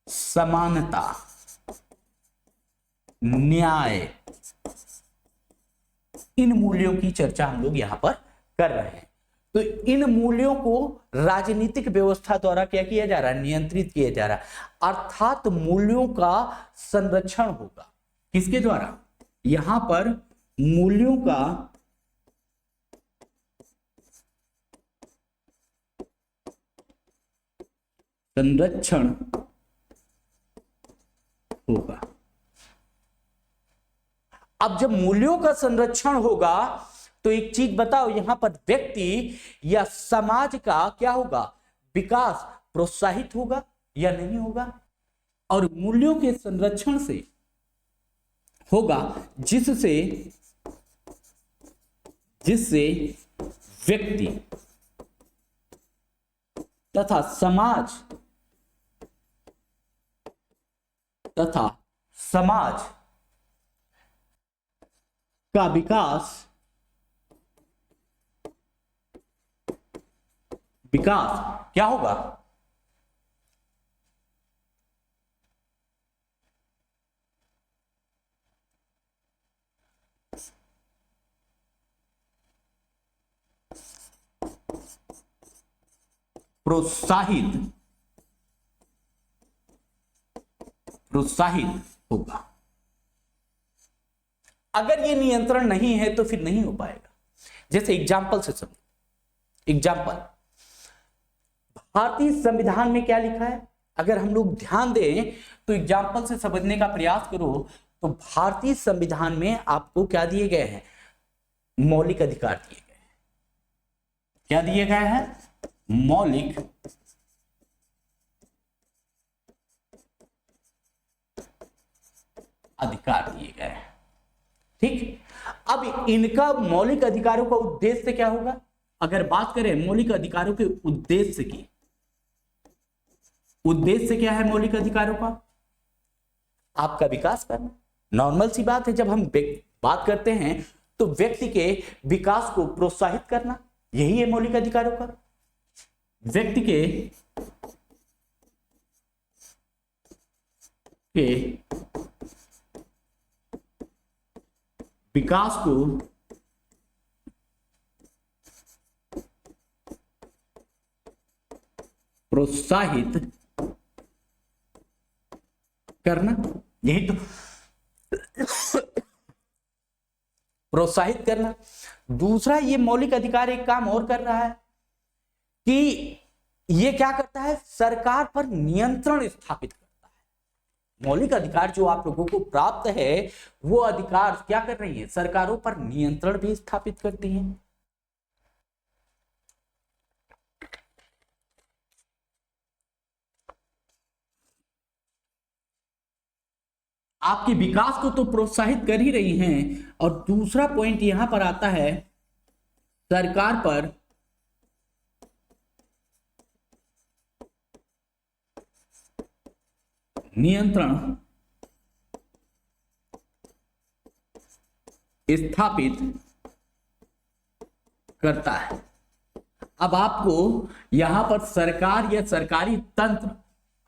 समानता, न्याय, इन मूल्यों की चर्चा हम लोग यहां पर कर रहे हैं। तो इन मूल्यों को राजनीतिक व्यवस्था द्वारा क्या किया जा रहा है? नियंत्रित किया जा रहा है। अर्थात मूल्यों का संरक्षण होगा किसके द्वारा? यहां पर मूल्यों का संरक्षण होगा। अब जब मूल्यों का संरक्षण होगा तो एक चीज बताओ, यहां पर व्यक्ति या समाज का क्या होगा? विकास प्रोत्साहित होगा या नहीं होगा? और मूल्यों के संरक्षण से होगा जिससे व्यक्ति तथा समाज का विकास क्या होगा? प्रोत्साहित होगा। अगर ये नियंत्रण नहीं है तो फिर नहीं हो पाएगा। जैसे एग्जाम्पल से समझो, एग्जाम्पल भारतीय संविधान में क्या लिखा है? अगर हम लोग ध्यान दें तो एग्जाम्पल से समझने का प्रयास करो तो भारतीय संविधान में आपको क्या दिए गए हैं? मौलिक अधिकार दिए गए हैं। क्या दिए गए हैं? मौलिक अधिकार दिए गए हैं। ठीक, अब इनका मौलिक अधिकारों का उद्देश्य क्या होगा? अगर बात करें मौलिक अधिकारों के उद्देश्य की, उद्देश्य क्या है मौलिक अधिकारों का? आपका विकास करना। नॉर्मल सी बात है, जब हम बात करते हैं तो व्यक्ति के विकास को प्रोत्साहित करना, यही है मौलिक अधिकारों का। व्यक्ति के विकास को प्रोत्साहित करना, यही तो प्रोत्साहित करना। दूसरा, ये मौलिक अधिकार एक काम और कर रहा है कि ये क्या करता है? सरकार पर नियंत्रण स्थापित करता है। मौलिक अधिकार जो आप लोगों को प्राप्त है वो अधिकार क्या कर रही है? सरकारों पर नियंत्रण भी स्थापित करती है। आपके विकास को तो प्रोत्साहित कर ही रही हैं। और दूसरा पॉइंट यहां पर आता है, सरकार पर नियंत्रण स्थापित करता है। अब आपको यहां पर सरकार या सरकारी तंत्र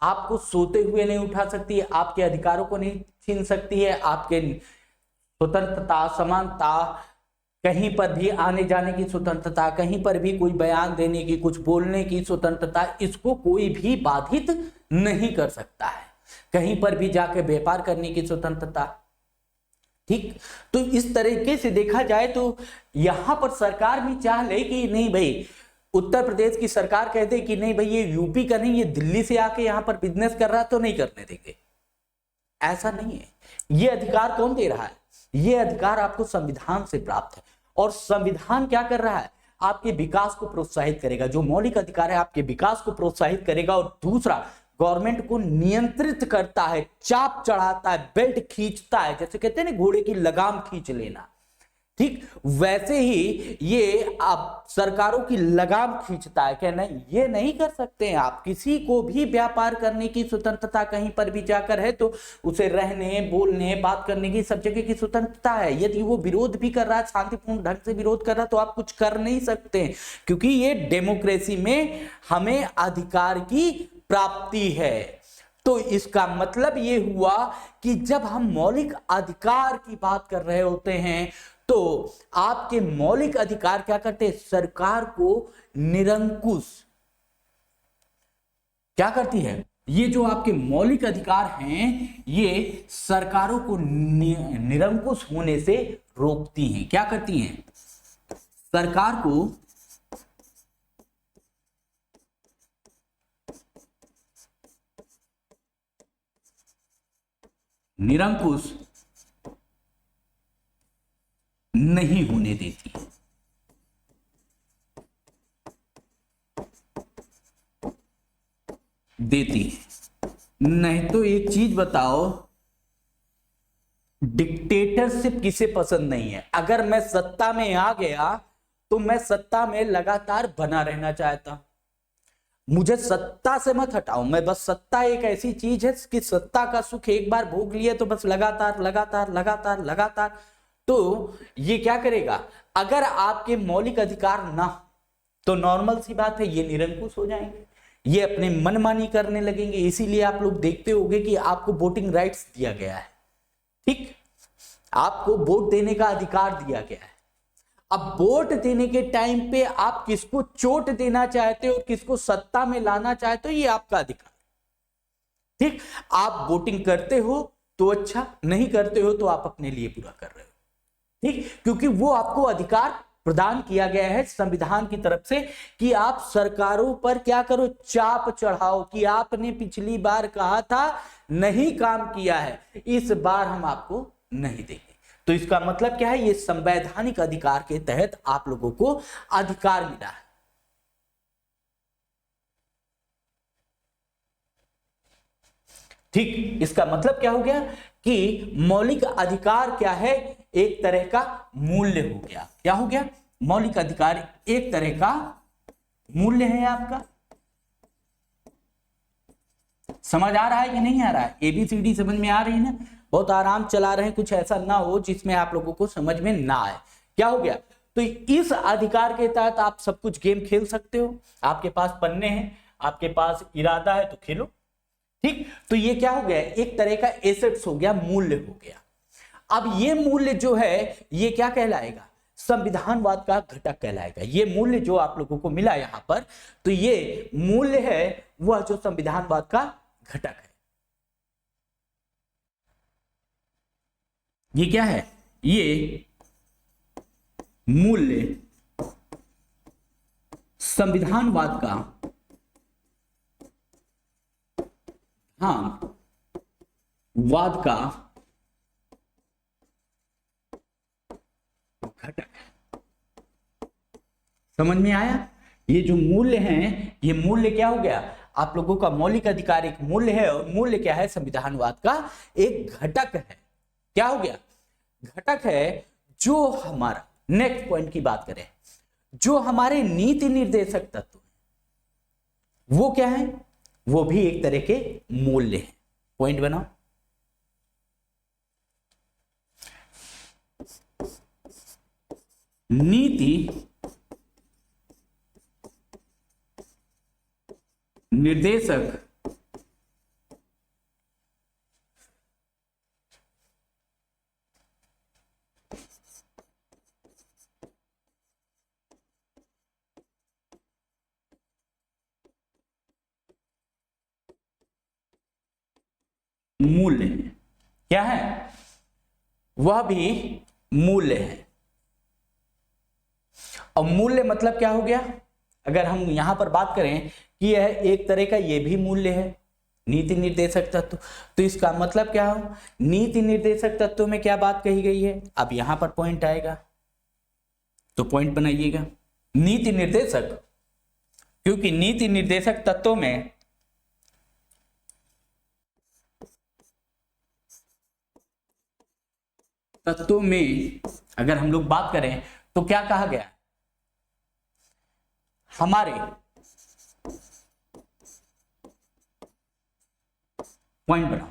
आपको सोते हुए नहीं उठा सकती है, आपके अधिकारों को नहीं छीन सकती है। आपके स्वतंत्रता, समानता, कहीं पर भी आने जाने की स्वतंत्रता, कहीं पर भी कोई बयान देने की, कुछ बोलने की स्वतंत्रता, इसको कोई भी बाधित नहीं कर सकता है। कहीं पर भी जाके व्यापार करने की स्वतंत्रता। ठीक, तो इस तरीके से देखा जाए तो यहां पर सरकार भी चाह ले कि नहीं भाई, उत्तर प्रदेश की सरकार कहते कि नहीं भाई ये यूपी का नहीं, ये दिल्ली से आके यहां पर बिजनेस कर रहा है तो नहीं करने देंगे। ऐसा नहीं है। ये अधिकार कौन दे रहा है? ये अधिकार आपको संविधान से प्राप्त है। और संविधान क्या कर रहा है? आपके विकास को प्रोत्साहित करेगा। जो मौलिक अधिकार है आपके विकास को प्रोत्साहित करेगा। और दूसरा, गवर्नमेंट को नियंत्रित करता है, चाप चढ़ाता है, बेल्ट खींचता है। जैसे कहते हैं ना, घोड़े की लगाम खींच लेना, ठीक वैसे ही ये आप सरकारों की लगाम खींचता है कि नहीं, ये नहीं कर सकते हैं आप। किसी को भी व्यापार करने की स्वतंत्रता कहीं पर भी जाकर है तो उसे रहने, बोलने, बात करने की सब जगह की स्वतंत्रता है। यदि वो विरोध भी कर रहा है, शांतिपूर्ण ढंग से विरोध कर रहा है, तो आप कुछ कर नहीं सकते, क्योंकि ये डेमोक्रेसी में हमें अधिकार की प्राप्ति है। तो इसका मतलब ये हुआ कि जब हम मौलिक अधिकार की बात कर रहे होते हैं तो आपके मौलिक अधिकार क्या करते हैं, सरकार को निरंकुश क्या करती है, ये जो आपके मौलिक अधिकार हैं ये सरकारों को निरंकुश होने से रोकती हैं। क्या करती हैं, सरकार को निरंकुश नहीं होने देती। नहीं तो एक चीज बताओ, डिक्टेटरशिप किसे पसंद नहीं है। अगर मैं सत्ता में आ गया तो मैं सत्ता में लगातार बना रहना चाहता, मुझे सत्ता से मत हटाओ। मैं बस, सत्ता एक ऐसी चीज है कि सत्ता का सुख एक बार भोग लिए तो बस लगातार लगातार लगातार लगातार। तो ये क्या करेगा, अगर आपके मौलिक अधिकार ना तो नॉर्मल सी बात है ये निरंकुश हो जाएंगे, ये अपने मनमानी करने लगेंगे। इसीलिए आप लोग देखते होंगे कि आपको वोटिंग राइट्स दिया गया है, ठीक, आपको वोट देने का अधिकार दिया गया है। अब वोट देने के टाइम पे आप किसको चोट देना चाहते हो, किसको सत्ता में लाना चाहते हो, ये आपका अधिकार, ठीक। आप वोटिंग करते हो तो अच्छा, नहीं करते हो तो आप अपने लिए पूरा कर रहे हो, ठीक, क्योंकि वो आपको अधिकार प्रदान किया गया है संविधान की तरफ से कि आप सरकारों पर क्या करो, चाप चढ़ाओ कि आपने पिछली बार कहा था नहीं काम किया है, इस बार हम आपको नहीं देंगे। तो इसका मतलब क्या है, ये संवैधानिक अधिकार के तहत आप लोगों को अधिकार मिला है। ठीक, इसका मतलब क्या हो गया कि मौलिक अधिकार क्या है, एक तरह का मूल्य हो गया। क्या हो गया, मौलिक अधिकार एक तरह का मूल्य है आपका। समझ आ रहा है कि नहीं आ रहा है, एबीसीडी समझ में आ रही है ना, बहुत आराम चला रहे हैं, कुछ ऐसा ना हो जिसमें आप लोगों को समझ में ना आए। क्या हो गया, तो इस अधिकार के तहत आप सब कुछ गेम खेल सकते हो, आपके पास पन्ने हैं, आपके पास इरादा है तो खेलो, ठीक। तो ये क्या हो गया, एक तरह का एसेट्स हो गया, मूल्य हो गया। अब ये मूल्य जो है ये क्या कहलाएगा, संविधानवाद का घटक कहलाएगा। ये मूल्य जो आप लोगों को मिला यहां पर, तो ये मूल्य है वह जो संविधानवाद का घटक है। ये क्या है, ये मूल्य संविधानवाद का वाद का घटक। समझ में आया, ये जो मूल्य हैं, ये मूल्य क्या हो गया, आप लोगों का मौलिक अधिकार एक मूल्य है, और मूल्य क्या है, संविधानवाद का एक घटक है। क्या हो गया, घटक है जो हमारा, नेक्स्ट पॉइंट की बात करें, जो हमारे नीति निर्देशक तत्व वो क्या है, वो भी एक तरह के मूल्य हैं। पॉइंट बनाओ, नीति निर्देशक मूल्य क्या है, वह भी मूल्य है। और मूल्य मतलब क्या हो गया, अगर हम यहां पर बात करें कि यह एक तरह का ये भी मूल्य है, नीति निर्देशक तत्व, तो इसका मतलब क्या हो, नीति निर्देशक तत्व में क्या बात कही गई है। अब यहां पर पॉइंट आएगा तो पॉइंट बनाइएगा, नीति निर्देशक, क्योंकि नीति निर्देशक तत्वों में तत्वों में अगर हम लोग बात करें तो क्या कहा गया, हमारे पॉइंट बनाओ,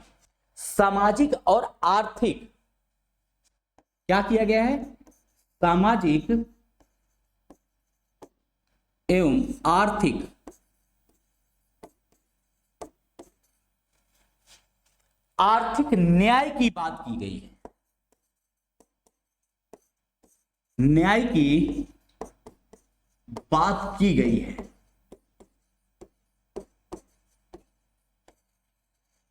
सामाजिक और आर्थिक, क्या किया गया है, सामाजिक एवं आर्थिक न्याय की बात की गई है। न्याय की बात की गई है।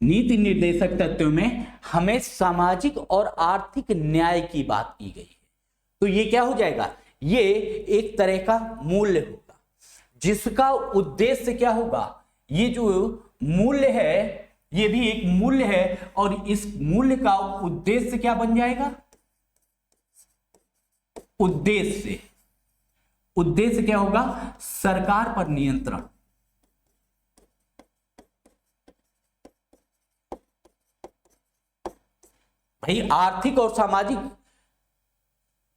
नीति निर्देशक तत्वों में हमें सामाजिक और आर्थिक न्याय की बात की गई है। तो ये क्या हो जाएगा, ये एक तरह का मूल्य होगा जिसका उद्देश्य क्या होगा, ये जो मूल्य है ये भी एक मूल्य है और इस मूल्य का उद्देश्य क्या बन जाएगा, उद्देश्य क्या होगा, सरकार पर नियंत्रण। भाई आर्थिक और सामाजिक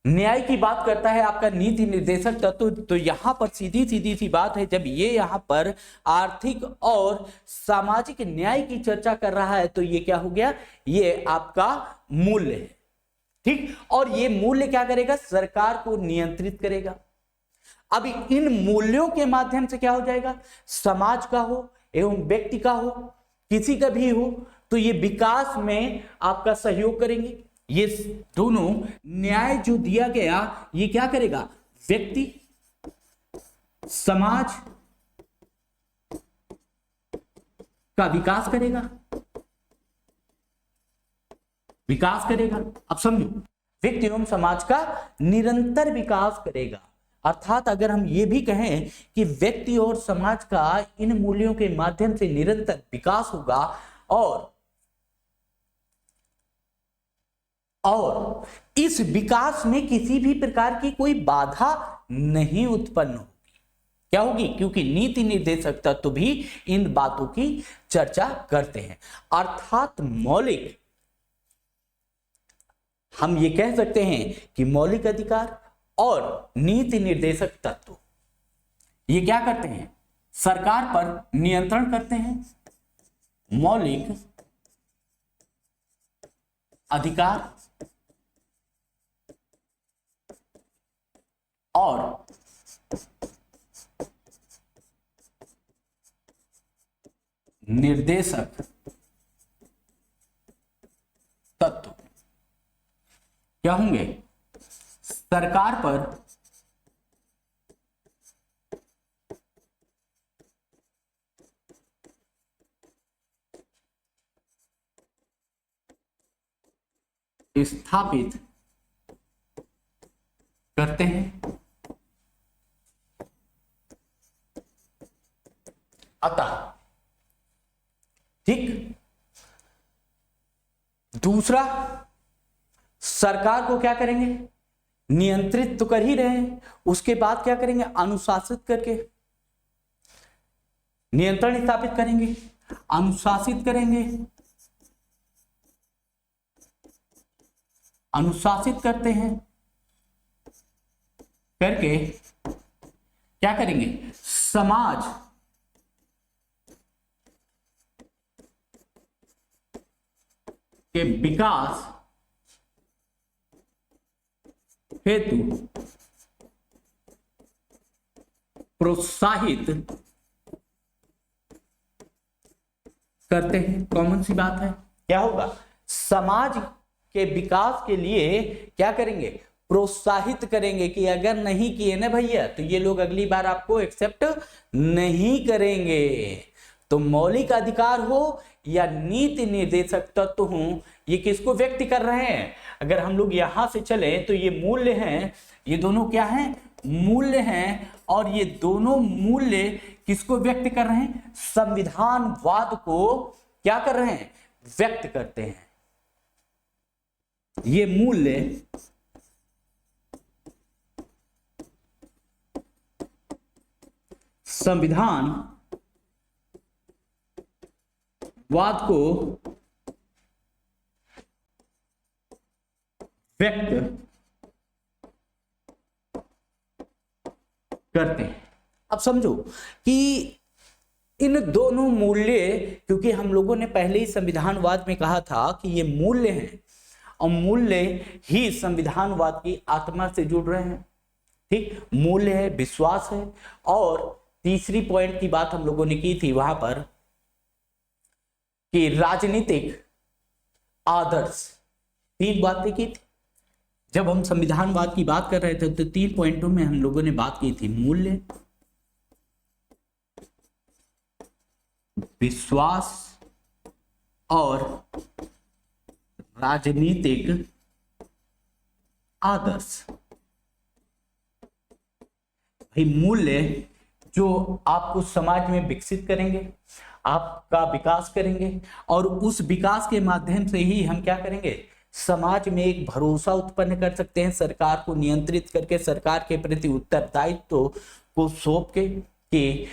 न्याय की बात करता है आपका नीति निर्देशक तत्व, तो यहां पर सीधी सीधी सी बात है, जब ये यहां पर आर्थिक और सामाजिक न्याय की चर्चा कर रहा है तो ये क्या हो गया, ये आपका मूल्य है, ठीक। और ये मूल्य क्या करेगा, सरकार को नियंत्रित करेगा। अब इन मूल्यों के माध्यम से क्या हो जाएगा, समाज का हो एवं व्यक्ति का हो, किसी का भी हो, तो ये विकास में आपका सहयोग करेंगे। ये दोनों न्याय जो दिया गया ये क्या करेगा, व्यक्ति, समाज का विकास करेगा, अब समझो, व्यक्ति एवं समाज का निरंतर विकास करेगा। अर्थात अगर हम ये भी कहें कि व्यक्ति और समाज का इन मूल्यों के माध्यम से निरंतर विकास होगा और इस विकास में किसी भी प्रकार की कोई बाधा नहीं उत्पन्न होगी, क्या होगी, क्योंकि नीति निर्देशक तत्व भी इन बातों की चर्चा करते हैं। अर्थात मौलिक, हम ये कह सकते हैं कि मौलिक अधिकार और नीति निर्देशक तत्व ये क्या करते हैं, सरकार पर नियंत्रण करते हैं। मौलिक अधिकार और निर्देशक तत्व क्या होंगे, सरकार पर स्थापित करते हैं। अतः ठीक, दूसरा, सरकार को क्या करेंगे, नियंत्रित तो कर ही रहे हैं, उसके बाद क्या करेंगे, अनुशासित करके नियंत्रण स्थापित करेंगे, अनुशासित करेंगे, अनुशासित करते हैं, करके क्या करेंगे, समाज के विकास हेतु प्रोत्साहित करते हैं। कॉमन सी बात है, क्या होगा, समाज के विकास के लिए क्या करेंगे, प्रोत्साहित करेंगे कि अगर नहीं किए ना भैया तो ये लोग अगली बार आपको एक्सेप्ट नहीं करेंगे। तो मौलिक अधिकार हो या नीति निर्देशक तत्व हो, ये किसको व्यक्त कर रहे हैं, अगर हम लोग यहां से चले तो ये मूल्य हैं, ये दोनों क्या हैं, मूल्य हैं, और ये दोनों मूल्य किसको व्यक्त कर रहे हैं, संविधानवाद को क्या कर रहे हैं, व्यक्त करते हैं। ये मूल्य संविधान वाद को व्यक्त करते हैं। अब समझो कि इन दोनों मूल्य, क्योंकि हम लोगों ने पहले ही संविधानवाद में कहा था कि ये मूल्य हैं और मूल्य ही संविधानवाद की आत्मा से जुड़ रहे हैं। ठीक, मूल्य है, विश्वास है, और तीसरी पॉइंट की बात हम लोगों ने की थी वहां पर कि राजनीतिक आदर्श। तीन बातें की थी जब हम संविधानवाद की बात कर रहे थे, तो 3 पॉइंटों में हम लोगों ने बात की थी, मूल्य, विश्वास और राजनीतिक आदर्श। भाई मूल्य जो आपको समाज में विकसित करेंगे, आपका विकास करेंगे, और उस विकास के माध्यम से ही हम क्या करेंगे, समाज में एक भरोसा उत्पन्न कर सकते हैं, सरकार को नियंत्रित करके सरकार के प्रति उत्तरदायित्व को सौंप के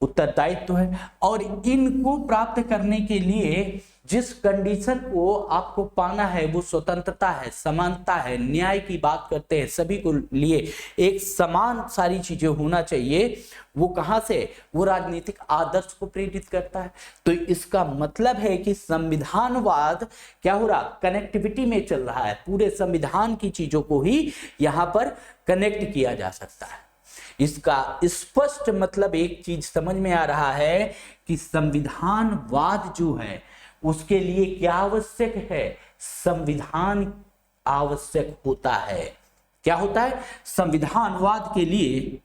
उत्तरदायित्व है। और इनको प्राप्त करने के लिए जिस कंडीशन को आपको पाना है वो स्वतंत्रता है, समानता है, न्याय की बात करते हैं, सभी को लिए एक समान सारी चीजें होना चाहिए। वो कहां से, वो राजनीतिक आदर्श को प्रेरित करता है। तो इसका मतलब है कि संविधानवाद क्या हो रहा, कनेक्टिविटी में चल रहा है, पूरे संविधान की चीजों को ही यहां पर कनेक्ट किया जा सकता है। इसका स्पष्ट मतलब एक चीज समझ में आ रहा है कि संविधानवाद जो है उसके लिए क्या आवश्यक है, संविधान आवश्यक होता है। क्या होता है, संविधानवाद के लिए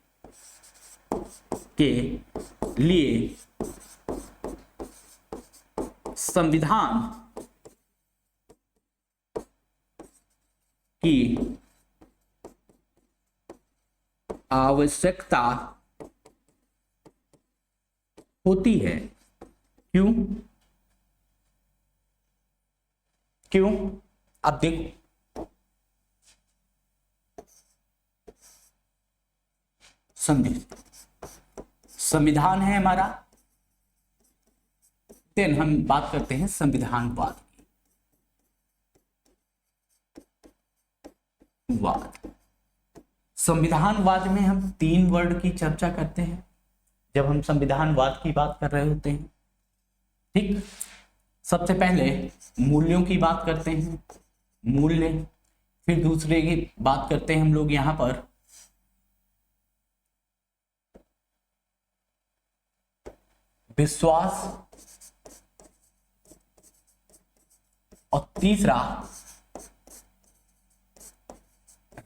संविधान की आवश्यकता होती है। क्यों क्यों, अब देखो, समझे, संविधान है हमारा, देन हम बात करते हैं संविधानवाद की। संविधानवाद में हम 3 वर्ड की चर्चा करते हैं जब हम संविधानवाद की बात कर रहे होते हैं। ठीक, सबसे पहले मूल्यों की बात करते हैं, मूल्य, फिर दूसरे की बात करते हैं हम लोग यहां पर विश्वास, और तीसरा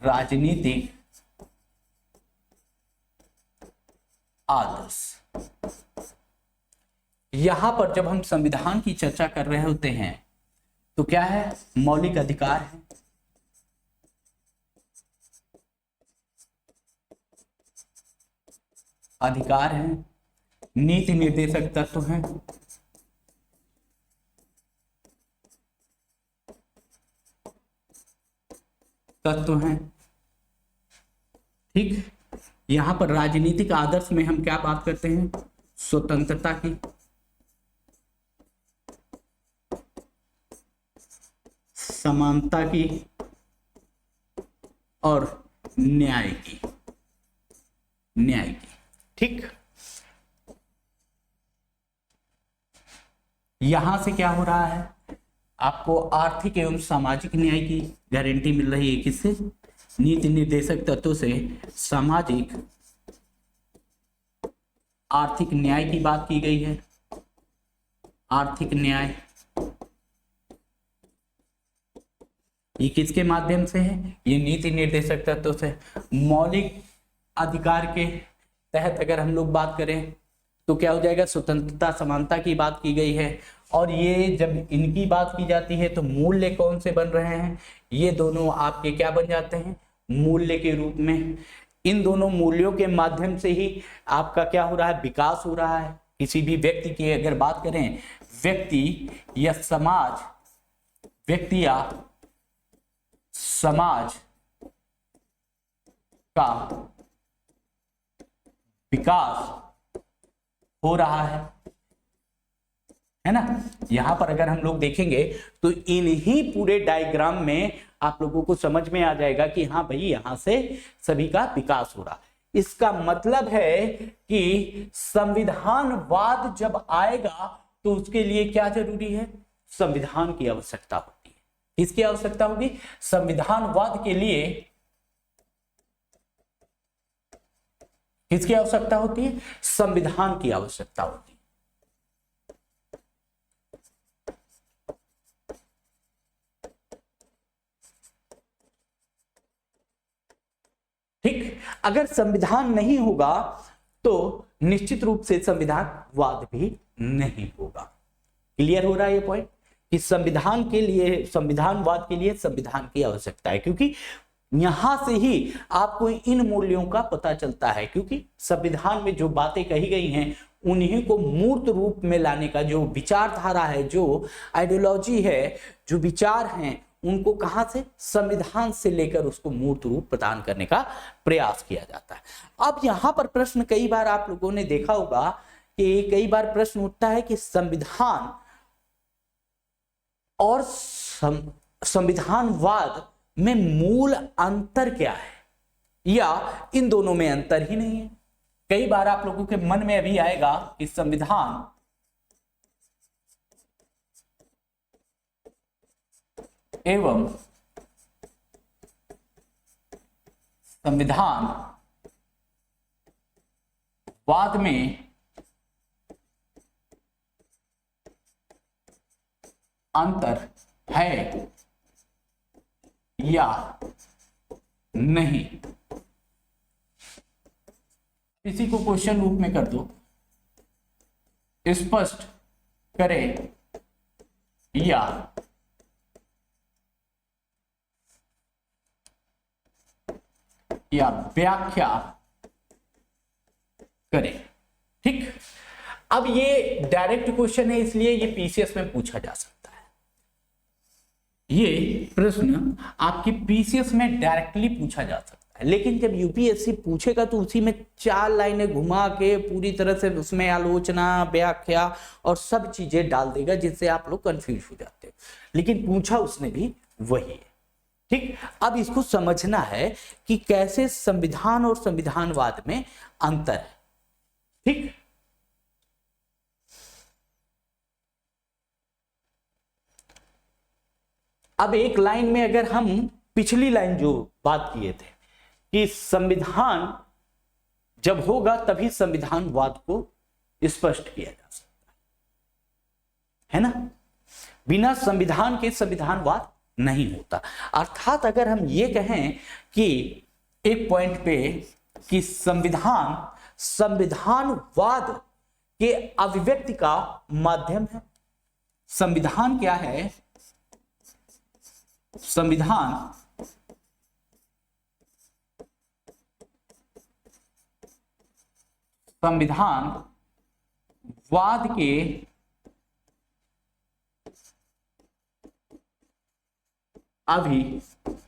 राजनीतिक आदर्श। यहां पर जब हम संविधान की चर्चा कर रहे होते हैं तो क्या है, मौलिक अधिकार है, अधिकार है, नीति निर्देशक तत्व हैं, तत्व हैं। ठीक, यहां पर राजनीतिक आदर्श में हम क्या बात करते हैं, स्वतंत्रता की, समानता की और न्याय की। ठीक, यहां से क्या हो रहा है, आपको आर्थिक एवं सामाजिक न्याय की गारंटी मिल रही है। किससे, नीति निर्देशक तत्वों से सामाजिक आर्थिक न्याय की बात की गई है। आर्थिक न्याय ये किसके माध्यम से है, ये नीति निर्देशक तत्वों से। मौलिक अधिकार के तहत अगर हम लोग बात करें तो क्या हो जाएगा, स्वतंत्रता समानता की बात की गई है। और ये जब इनकी बात की जाती है तो मूल्य कौन से बन रहे हैं, ये दोनों आपके क्या बन जाते हैं, मूल्य के रूप में। इन दोनों मूल्यों के माध्यम से ही आपका क्या हो रहा है, विकास हो रहा है। किसी भी व्यक्ति की अगर बात करें, व्यक्ति या समाज, व्यक्ति या समाज का विकास हो रहा है है ना। यहां पर अगर हम लोग देखेंगे तो इन्हीं पूरे डायग्राम में आप लोगों को समझ में आ जाएगा कि हाँ भाई यहां से सभी का विकास हो रहा। इसका मतलब है कि संविधानवाद जब आएगा तो उसके लिए क्या जरूरी है, संविधान की आवश्यकता होती है। किसकी आवश्यकता होगी, संविधानवाद के लिए किसकी आवश्यकता होती है, संविधान की आवश्यकता होती है। ठीक, अगर संविधान नहीं होगा तो निश्चित रूप से संविधानवाद भी नहीं होगा। क्लियर हो रहा है ये पॉइंट कि संविधान के लिए, संविधानवाद के लिए संविधान की आवश्यकता है, क्योंकि यहां से ही आपको इन मूल्यों का पता चलता है। क्योंकि संविधान में जो बातें कही गई हैं उन्हीं को मूर्त रूप में लाने का जो विचारधारा है, जो आइडियोलॉजी है, जो विचार हैं, उनको कहां से, संविधान से लेकर उसको मूर्त रूप प्रदान करने का प्रयास किया जाता है। अब यहां पर प्रश्न कई बार आप लोगों ने देखा होगा कि कई बार प्रश्न उठता है कि संविधान और संविधानवाद में मूल अंतर क्या है, या इन दोनों में अंतर ही नहीं है। कई बार आप लोगों के मन में अभी आएगा कि संविधान एवं संविधानवाद में अंतर है या नहीं। इसी को क्वेश्चन रूप में कर दो, स्पष्ट करें या व्याख्या करें। ठीक, अब ये डायरेक्ट क्वेश्चन है, इसलिए ये पीसीएस में पूछा जा सकता है। ये प्रश्न आपकी पीसीएस में डायरेक्टली पूछा जा सकता है, लेकिन जब यूपीएससी पूछेगा तो उसी में 4 लाइनें घुमा के पूरी तरह से उसमें आलोचना, व्याख्या और सब चीजें डाल देगा, जिससे आप लोग कंफ्यूज हो जाते हो। लेकिन पूछा उसने भी वही है। ठीक, अब इसको समझना है कि कैसे संविधान और संविधानवाद में अंतर है। ठीक, अब एक लाइन में अगर हम पिछली लाइन जो बात किए थे कि संविधान जब होगा तभी संविधानवाद को स्पष्ट किया जा सकता है ना। बिना संविधान के संविधानवाद नहीं होता। अर्थात अगर हम ये कहें कि एक पॉइंट पे कि संविधान संविधानवाद के अभिव्यक्ति का माध्यम है। संविधान क्या है, संविधान संविधानवाद के अभिव्यक्त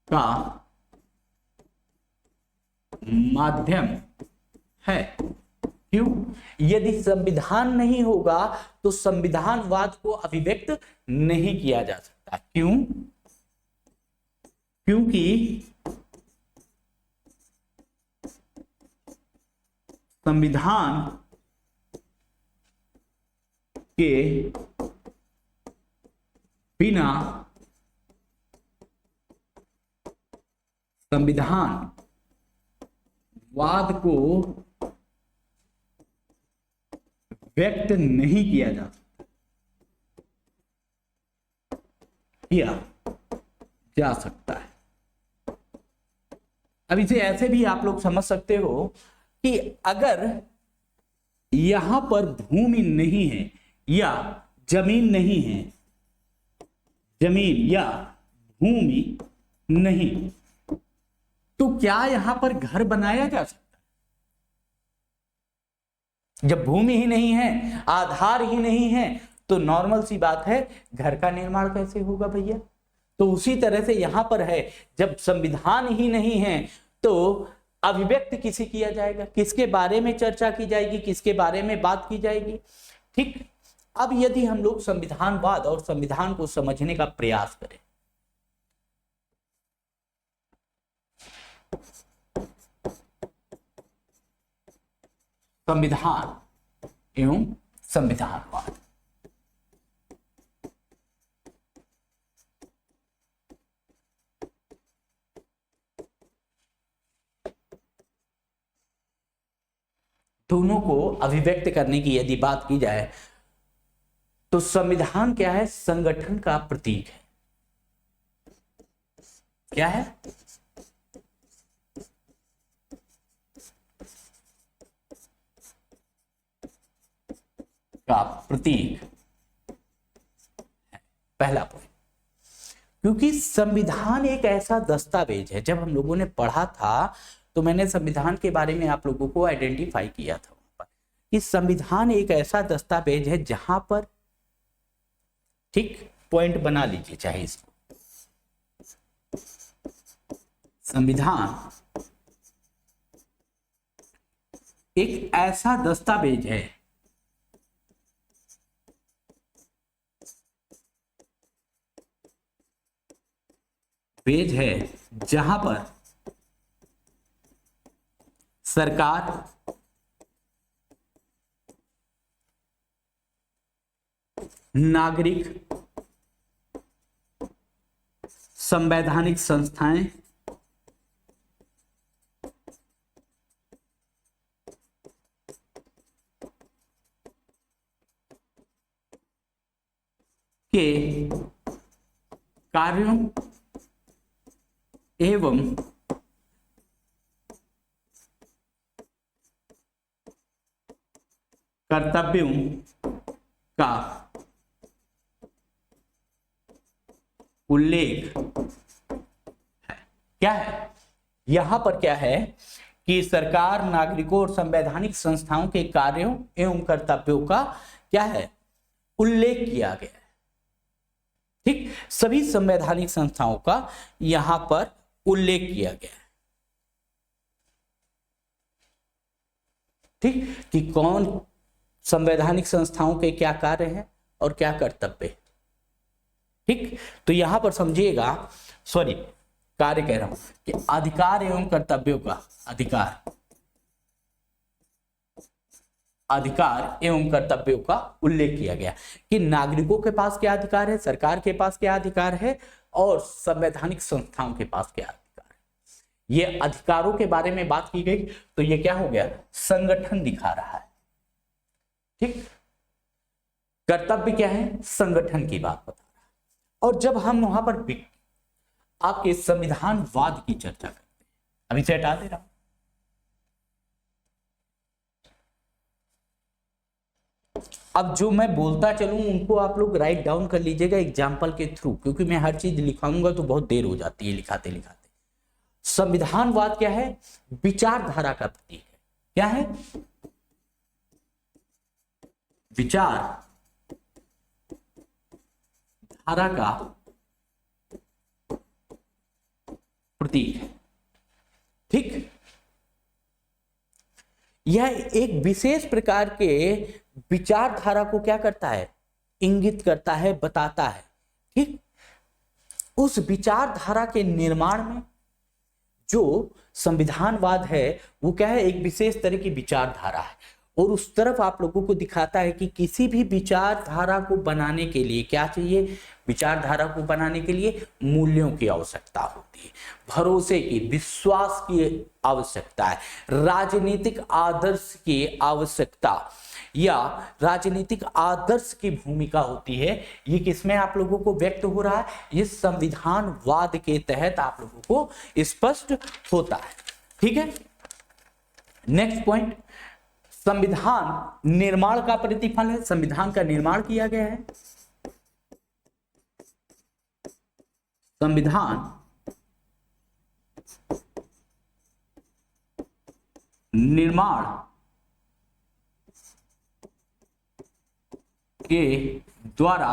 का माध्यम है। क्यों? यदि संविधान नहीं होगा तो संविधानवाद को अभिव्यक्त नहीं किया जा सकता। क्यों? क्योंकि संविधान के बिना संविधानवाद को व्यक्त नहीं किया जा सकता है। अब इसे ऐसे भी आप लोग समझ सकते हो कि अगर यहां पर भूमि नहीं है या जमीन नहीं है, जमीन या भूमि नहीं, तो क्या यहां पर घर बनाया जा सकता है? जब भूमि ही नहीं है, आधार ही नहीं है, तो नॉर्मल सी बात है घर का निर्माण कैसे होगा भैया। तो उसी तरह से यहां पर है, जब संविधान ही नहीं है तो अभिव्यक्त किसे किया जाएगा, किसके बारे में चर्चा की जाएगी, किसके बारे में बात की जाएगी। ठीक, अब यदि हम लोग संविधानवाद और संविधान को समझने का प्रयास करें, संविधान एवं संविधानवाद, दोनों को अभिव्यक्त करने की यदि बात की जाए तो संविधान क्या है, संगठन का प्रतीक है। क्या है, का प्रतीक है, पहला पॉइंट। क्योंकि संविधान एक ऐसा दस्तावेज है, जब हम लोगों ने पढ़ा था तो मैंने संविधान के बारे में आप लोगों को आइडेंटिफाई किया था वहां पर कि संविधान एक ऐसा दस्तावेज है जहां पर, ठीक, पॉइंट बना लीजिए चाहे इसको, संविधान एक ऐसा दस्तावेज है जहां पर सरकार नागरिक, संवैधानिक संस्थाएं के कार्यों एवं कर्तव्यों का उल्लेख है। क्या है यहां पर, क्या है कि सरकार नागरिकों और संवैधानिक संस्थाओं के कार्यों एवं कर्तव्यों का क्या है, उल्लेख किया गया है। ठीक, सभी संवैधानिक संस्थाओं का यहां पर उल्लेख किया गया है। ठीक, कि कौन संवैधानिक संस्थाओं के क्या कार्य हैं और क्या कर्तव्य। ठीक, तो यहां पर समझिएगा, सॉरी कार्य कह रहा हूं, कि अधिकार एवं कर्तव्यों का, अधिकार एवं कर्तव्यों का उल्लेख किया गया कि नागरिकों के पास क्या अधिकार है, सरकार के पास क्या अधिकार है और संवैधानिक संस्थाओं के पास क्या अधिकार है। ये अधिकारों के बारे में बात की गई तो ये क्या हो गया, संगठन दिखा रहा है। ठीक, कर्तव्य क्या है, संगठन की बात बता रहा है। और जब हम वहां पर आपके संविधानवाद की चर्चा करते हैं, अभी से हटा दे रहा हूं, अब जो मैं बोलता चलूं उनको आप लोग राइट डाउन कर लीजिएगा एग्जाम्पल के थ्रू, क्योंकि मैं हर चीज लिखाऊंगा तो बहुत देर हो जाती है लिखाते लिखाते। संविधानवाद क्या है, विचारधारा का प्रतीक है। क्या है, विचार धारा का प्रतीक है। ठीक, यह एक विशेष प्रकार के विचारधारा को क्या करता है, इंगित करता है, बताता है। ठीक, उस विचारधारा के निर्माण में जो संविधानवाद है वो क्या है, एक विशेष तरह की विचारधारा है और उस तरफ आप लोगों को दिखाता है कि किसी भी विचारधारा को बनाने के लिए क्या चाहिए, विचारधारा को बनाने के लिए मूल्यों की आवश्यकता होती है, भरोसे की, विश्वास की आवश्यकता है, राजनीतिक आदर्श की आवश्यकता या राजनीतिक आदर्श की भूमिका होती है। ये किसमें आप लोगों को व्यक्त हो रहा है, ये संविधानवाद के तहत आप लोगों को स्पष्ट होता है। ठीक है, नेक्स्ट पॉइंट, संविधान निर्माण का प्रतिफल है। संविधान का निर्माण किया गया है, संविधान निर्माण के द्वारा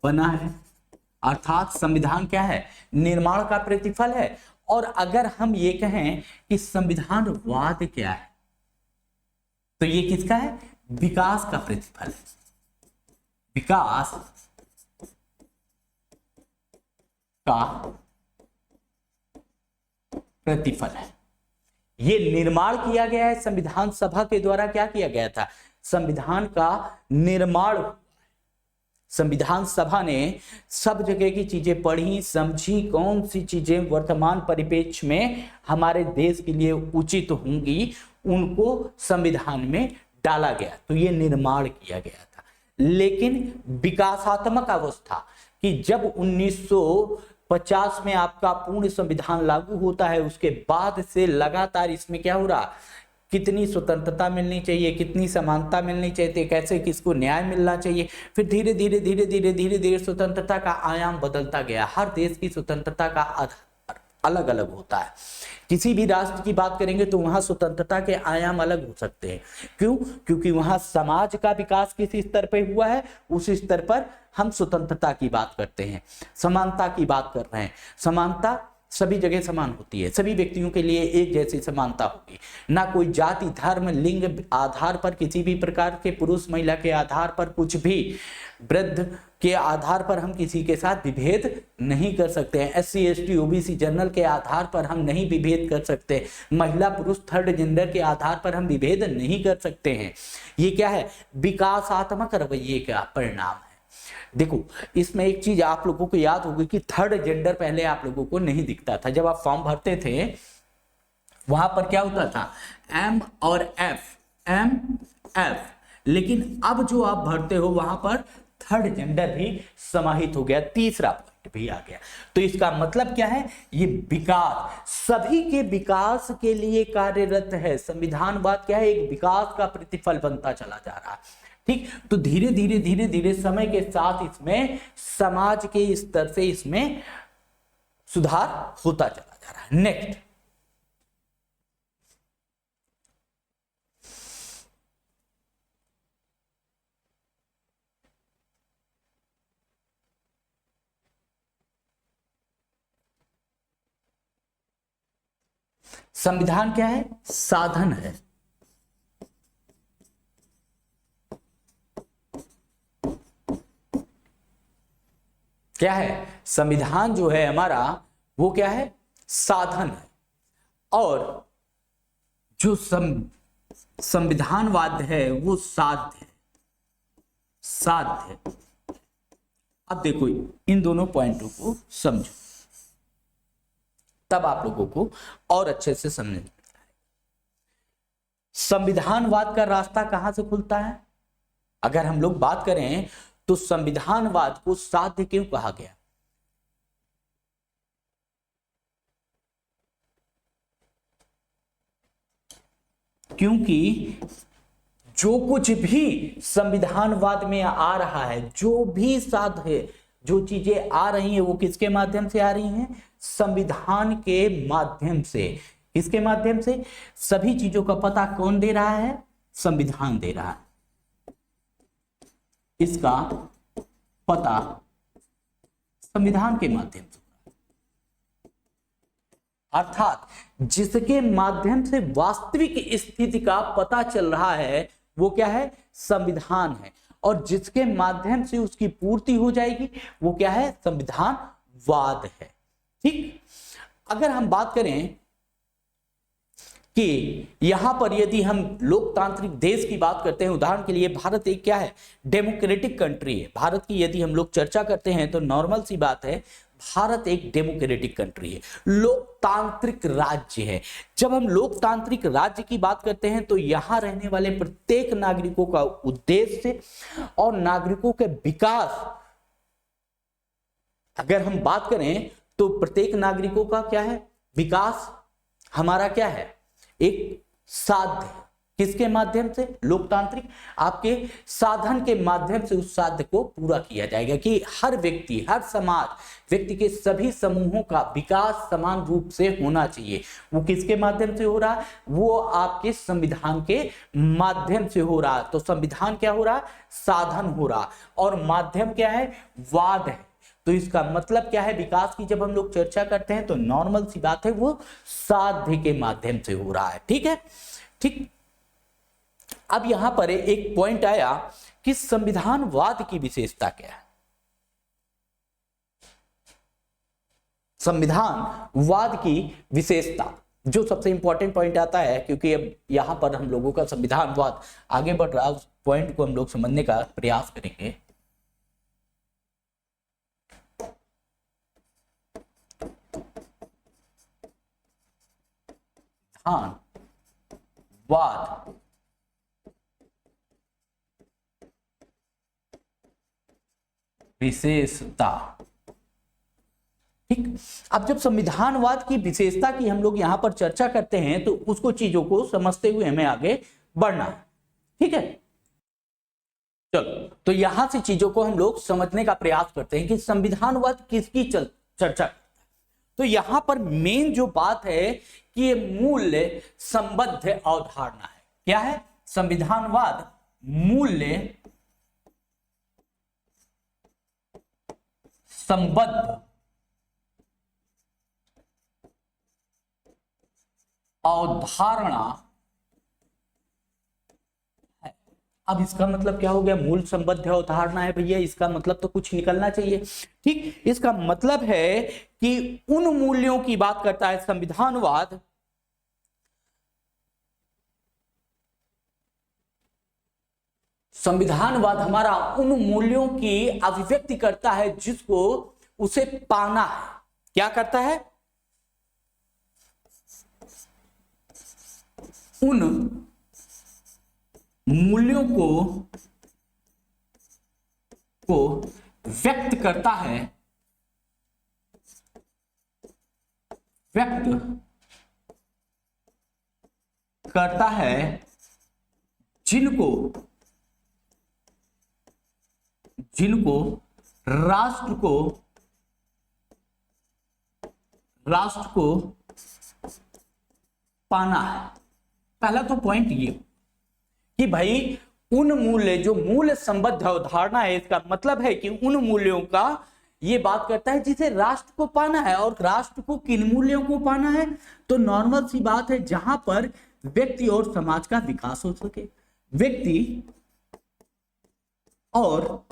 बना है। अर्थात संविधान क्या है, निर्माण का प्रतिफल है। और अगर हम ये कहें कि संविधानवाद क्या है, तो ये किसका है, विकास का प्रतिफल है, विकास का प्रतिफल है। ये निर्माण किया गया है संविधान सभा के द्वारा, क्या किया गया था, संविधान का निर्माण। संविधान सभा ने सब जगह की चीजें पढ़ी, समझी, कौन सी चीजें वर्तमान परिप्रेक्ष्य में हमारे देश के लिए उचित होंगी, उनको संविधान में डाला गया। तो ये निर्माण किया गया था। लेकिन विकासात्मक अवस्था कि जब 1950 में आपका पूर्ण संविधान लागू होता है, उसके बाद से लगातार इसमें क्या हो रहा, कितनी स्वतंत्रता मिलनी चाहिए, कितनी समानता मिलनी चाहिए, कैसे किसको न्याय मिलना चाहिए, फिर धीरे धीरे धीरे धीरे धीरे धीरे स्वतंत्रता का आयाम बदलता गया। हर देश की स्वतंत्रता का आधार अलग अलग होता है। किसी भी राष्ट्र की बात करेंगे तो वहां स्वतंत्रता के आयाम अलग हो सकते हैं। क्यों? क्योंकि वहां समाज का विकास किस स्तर पर हुआ है, उस स्तर पर हम स्वतंत्रता की बात करते हैं, समानता की बात कर रहे हैं। समानता सभी जगह समान होती है, सभी व्यक्तियों के लिए एक जैसी समानता होगी, ना कोई जाति, धर्म, लिंग आधार पर किसी भी प्रकार के, पुरुष महिला के आधार पर, कुछ भी वृद्ध के आधार पर हम किसी के साथ विभेद नहीं कर सकते हैं। SC ST OBC जनरल के आधार पर हम नहीं विभेद कर सकते, महिला पुरुष थर्ड जेंडर के आधार पर हम विभेद नहीं कर सकते हैं। ये क्या है, विकासात्मक रवैये का परिणाम है। देखो, इसमें एक चीज आप लोगों को याद होगी कि थर्ड जेंडर पहले आप लोगों को नहीं दिखता था। जब आप फॉर्म भरते थे वहां पर क्या होता था, M और F, लेकिन अब जो आप भरते हो वहां पर थर्ड जेंडर भी समाहित हो गया, तीसरा पॉइंट भी आ गया। तो इसका मतलब क्या है, ये विकास, सभी के विकास के लिए कार्यरत है। संविधानवाद क्या है, एक विकास का प्रतिफल बनता चला जा रहा है। ठीक, तो धीरे धीरे धीरे धीरे समय के साथ इसमें समाज के स्तर से इसमें सुधार होता चला जा रहा है। नेक्स्ट, संविधान क्या है, साधन है। क्या है, संविधान जो है हमारा वो क्या है, साधन है। और जो संविधानवाद है वो साध्य है। अब देखो, इन दोनों पॉइंटों को समझो, तब आप लोगों को और अच्छे से समझ में आता है। संविधानवाद का रास्ता कहां से खुलता है? अगर हम लोग बात करें तो संविधानवाद को साध्य क्यों कहा गया? क्योंकि जो कुछ भी संविधानवाद में आ रहा है, जो भी साध्य, जो चीजें आ रही हैं, वो किसके माध्यम से आ रही हैं? संविधान के माध्यम से। किसके माध्यम से? सभी चीजों का पता कौन दे रहा है? संविधान दे रहा है। इसका पता संविधान के माध्यम से, अर्थात जिसके माध्यम से वास्तविक स्थिति का पता चल रहा है वो क्या है? संविधान है। और जिसके माध्यम से उसकी पूर्ति हो जाएगी वो क्या है? संविधानवाद है। ठीक, अगर हम बात करें कि यहां पर यदि हम लोकतांत्रिक देश की बात करते हैं, उदाहरण के लिए भारत एक क्या है? डेमोक्रेटिक कंट्री है। भारत की यदि हम लोग चर्चा करते हैं तो नॉर्मल सी बात है, भारत एक डेमोक्रेटिक कंट्री है, लोकतांत्रिक राज्य है। जब हम लोकतांत्रिक राज्य की बात करते हैं तो यहां रहने वाले प्रत्येक नागरिकों का उद्देश्य और नागरिकों के विकास, अगर हम बात करें तो प्रत्येक नागरिकों का क्या है? विकास हमारा क्या है? एक साध्य। किसके माध्यम से? लोकतांत्रिक आपके साधन के माध्यम से उस साध्य को पूरा किया जाएगा कि हर व्यक्ति, हर समाज, व्यक्ति के सभी समूहों का विकास समान रूप से होना चाहिए। वो किसके माध्यम से हो रहा है? वो आपके संविधान के माध्यम से हो रहा है। तो संविधान क्या हो रहा है? साधन हो रहा। और माध्यम क्या है? वाद है। तो इसका मतलब क्या है, विकास की जब हम लोग चर्चा करते हैं तो नॉर्मल सी बात है वो साध्य के माध्यम से हो रहा है। ठीक है, ठीक। अब यहां पर एक पॉइंट आया कि संविधानवाद की विशेषता क्या है। संविधानवाद की विशेषता, जो सबसे इंपॉर्टेंट पॉइंट आता है, क्योंकि अब यहां पर हम लोगों का संविधानवाद आगे बढ़ रहा है, उस पॉइंट को हम लोग समझने का प्रयास करेंगे। संविधानवाद विशेषता, ठीक। अब जब संविधानवाद की विशेषता की हम लोग यहां पर चर्चा करते हैं तो उसको चीजों को समझते हुए हमें आगे बढ़ना है। ठीक है, चलो तो यहां से चीजों को हम लोग समझने का प्रयास करते हैं कि संविधानवाद किसकी चर्चा। तो यहां पर मेन जो बात है कि ये मूल्य संबद्ध अवधारणा है। क्या है? संविधानवाद मूल्य संबद्ध अवधारणा है। अब इसका मतलब क्या हो गया? मूल संबद्ध अवधारणा है भैया, इसका मतलब तो कुछ निकलना चाहिए। ठीक, इसका मतलब है कि उन मूल्यों की बात करता है संविधानवाद संविधानवाद हमारा उन मूल्यों की अभिव्यक्ति करता है जिसको उसे पाना है। क्या करता है? उन मूल्यों को व्यक्त करता है, व्यक्त करता है जिनको राष्ट्र को पाना है। पहला तो पॉइंट ये कि भाई उन मूल्य, जो मूल्य संबद्ध अवधारणा है, इसका मतलब है कि उन मूल्यों का ये बात करता है जिसे राष्ट्र को पाना है। और राष्ट्र को किन मूल्यों को पाना है? तो नॉर्मल सी बात है, जहां पर व्यक्ति और समाज का विकास हो सके। व्यक्ति और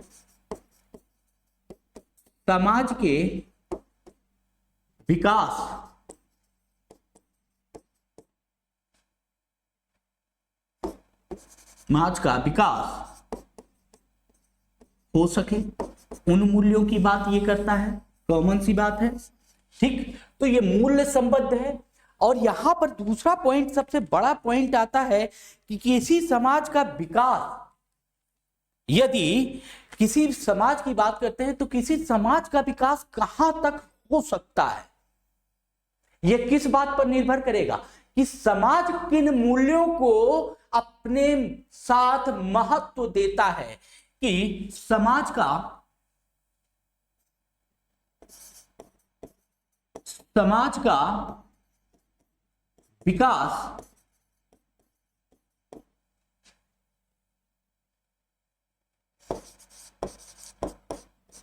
समाज के विकास हो सके, उन मूल्यों की बात ये करता है। कॉमन सी बात है, ठीक। तो ये मूल्य संबद्ध है। और यहां पर दूसरा पॉइंट, सबसे बड़ा पॉइंट आता है कि किसी समाज का विकास, यदि किसी समाज की बात करते हैं तो किसी समाज का विकास कहां तक हो सकता है, यह किस बात पर निर्भर करेगा कि समाज किन मूल्यों को अपने साथ महत्व देता है। कि समाज का विकास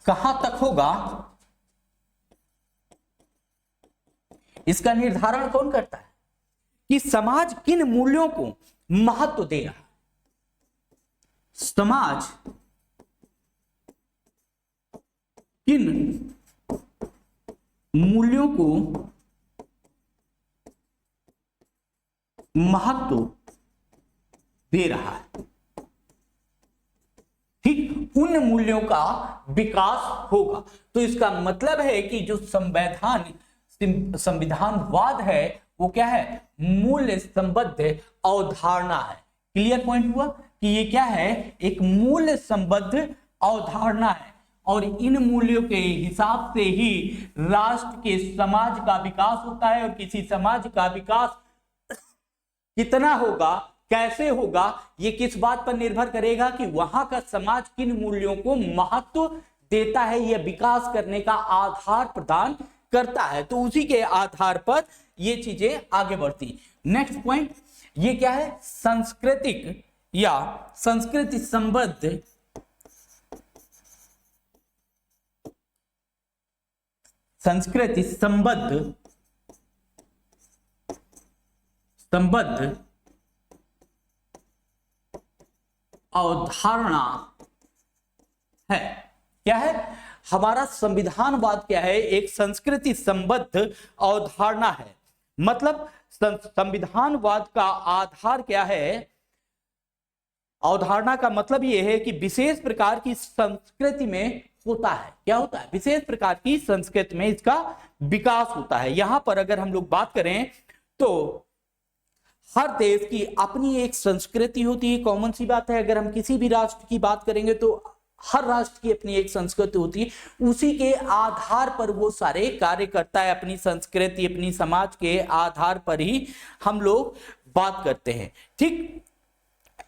कहां तक होगा, इसका निर्धारण कौन करता है? कि समाज किन मूल्यों को महत्व दे रहा है। समाज किन मूल्यों को महत्व दे रहा है, ठीक, उन मूल्यों का विकास होगा। तो इसका मतलब है कि जो संविधानवाद है वो क्या है? मूल्य संबद्ध अवधारणा है। क्लियर पॉइंट हुआ कि ये क्या है? एक मूल्य संबद्ध अवधारणा है। और इन मूल्यों के हिसाब से ही राष्ट्र के समाज का विकास होता है। और किसी समाज का विकास कितना होगा, कैसे होगा, ये किस बात पर निर्भर करेगा कि वहां का समाज किन मूल्यों को महत्व देता है, यह विकास करने का आधार प्रदान करता है। तो उसी के आधार पर ये चीजें आगे बढ़ती। नेक्स्ट पॉइंट ये क्या है? सांस्कृतिक या संस्कृति संबद्ध संस्कृति संबद्ध अवधारणा है। क्या है हमारा संविधानवाद? क्या है? एक संस्कृति संबद्ध अवधारणा है। मतलब संविधानवाद का आधार क्या है? अवधारणा का मतलब यह है कि विशेष प्रकार की संस्कृति में होता है। क्या होता है? विशेष प्रकार की संस्कृति में इसका विकास होता है। यहां पर अगर हम लोग बात करें तो हर देश की अपनी एक संस्कृति होती है, कॉमन सी बात है। अगर हम किसी भी राष्ट्र की बात करेंगे तो हर राष्ट्र की अपनी एक संस्कृति होती है, उसी के आधार पर वो सारे कार्य करता है। अपनी संस्कृति, अपनी समाज के आधार पर ही हम लोग बात करते हैं। ठीक,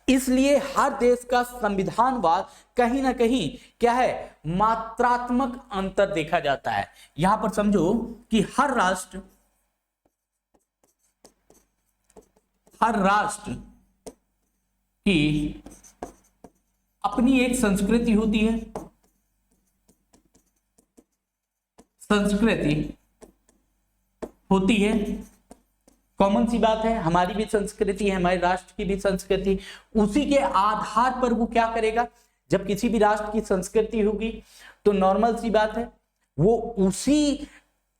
इसलिए हर देश का संविधानवाद कहीं ना कहीं क्या है? मात्रात्मक अंतर देखा जाता है। यहां पर समझो कि हर राष्ट्र की अपनी एक संस्कृति होती है। कॉमन सी बात है, हमारी भी संस्कृति है, हमारे राष्ट्र की भी संस्कृति। उसी के आधार पर वो क्या करेगा? जब किसी भी राष्ट्र की संस्कृति होगी तो नॉर्मल सी बात है वो उसी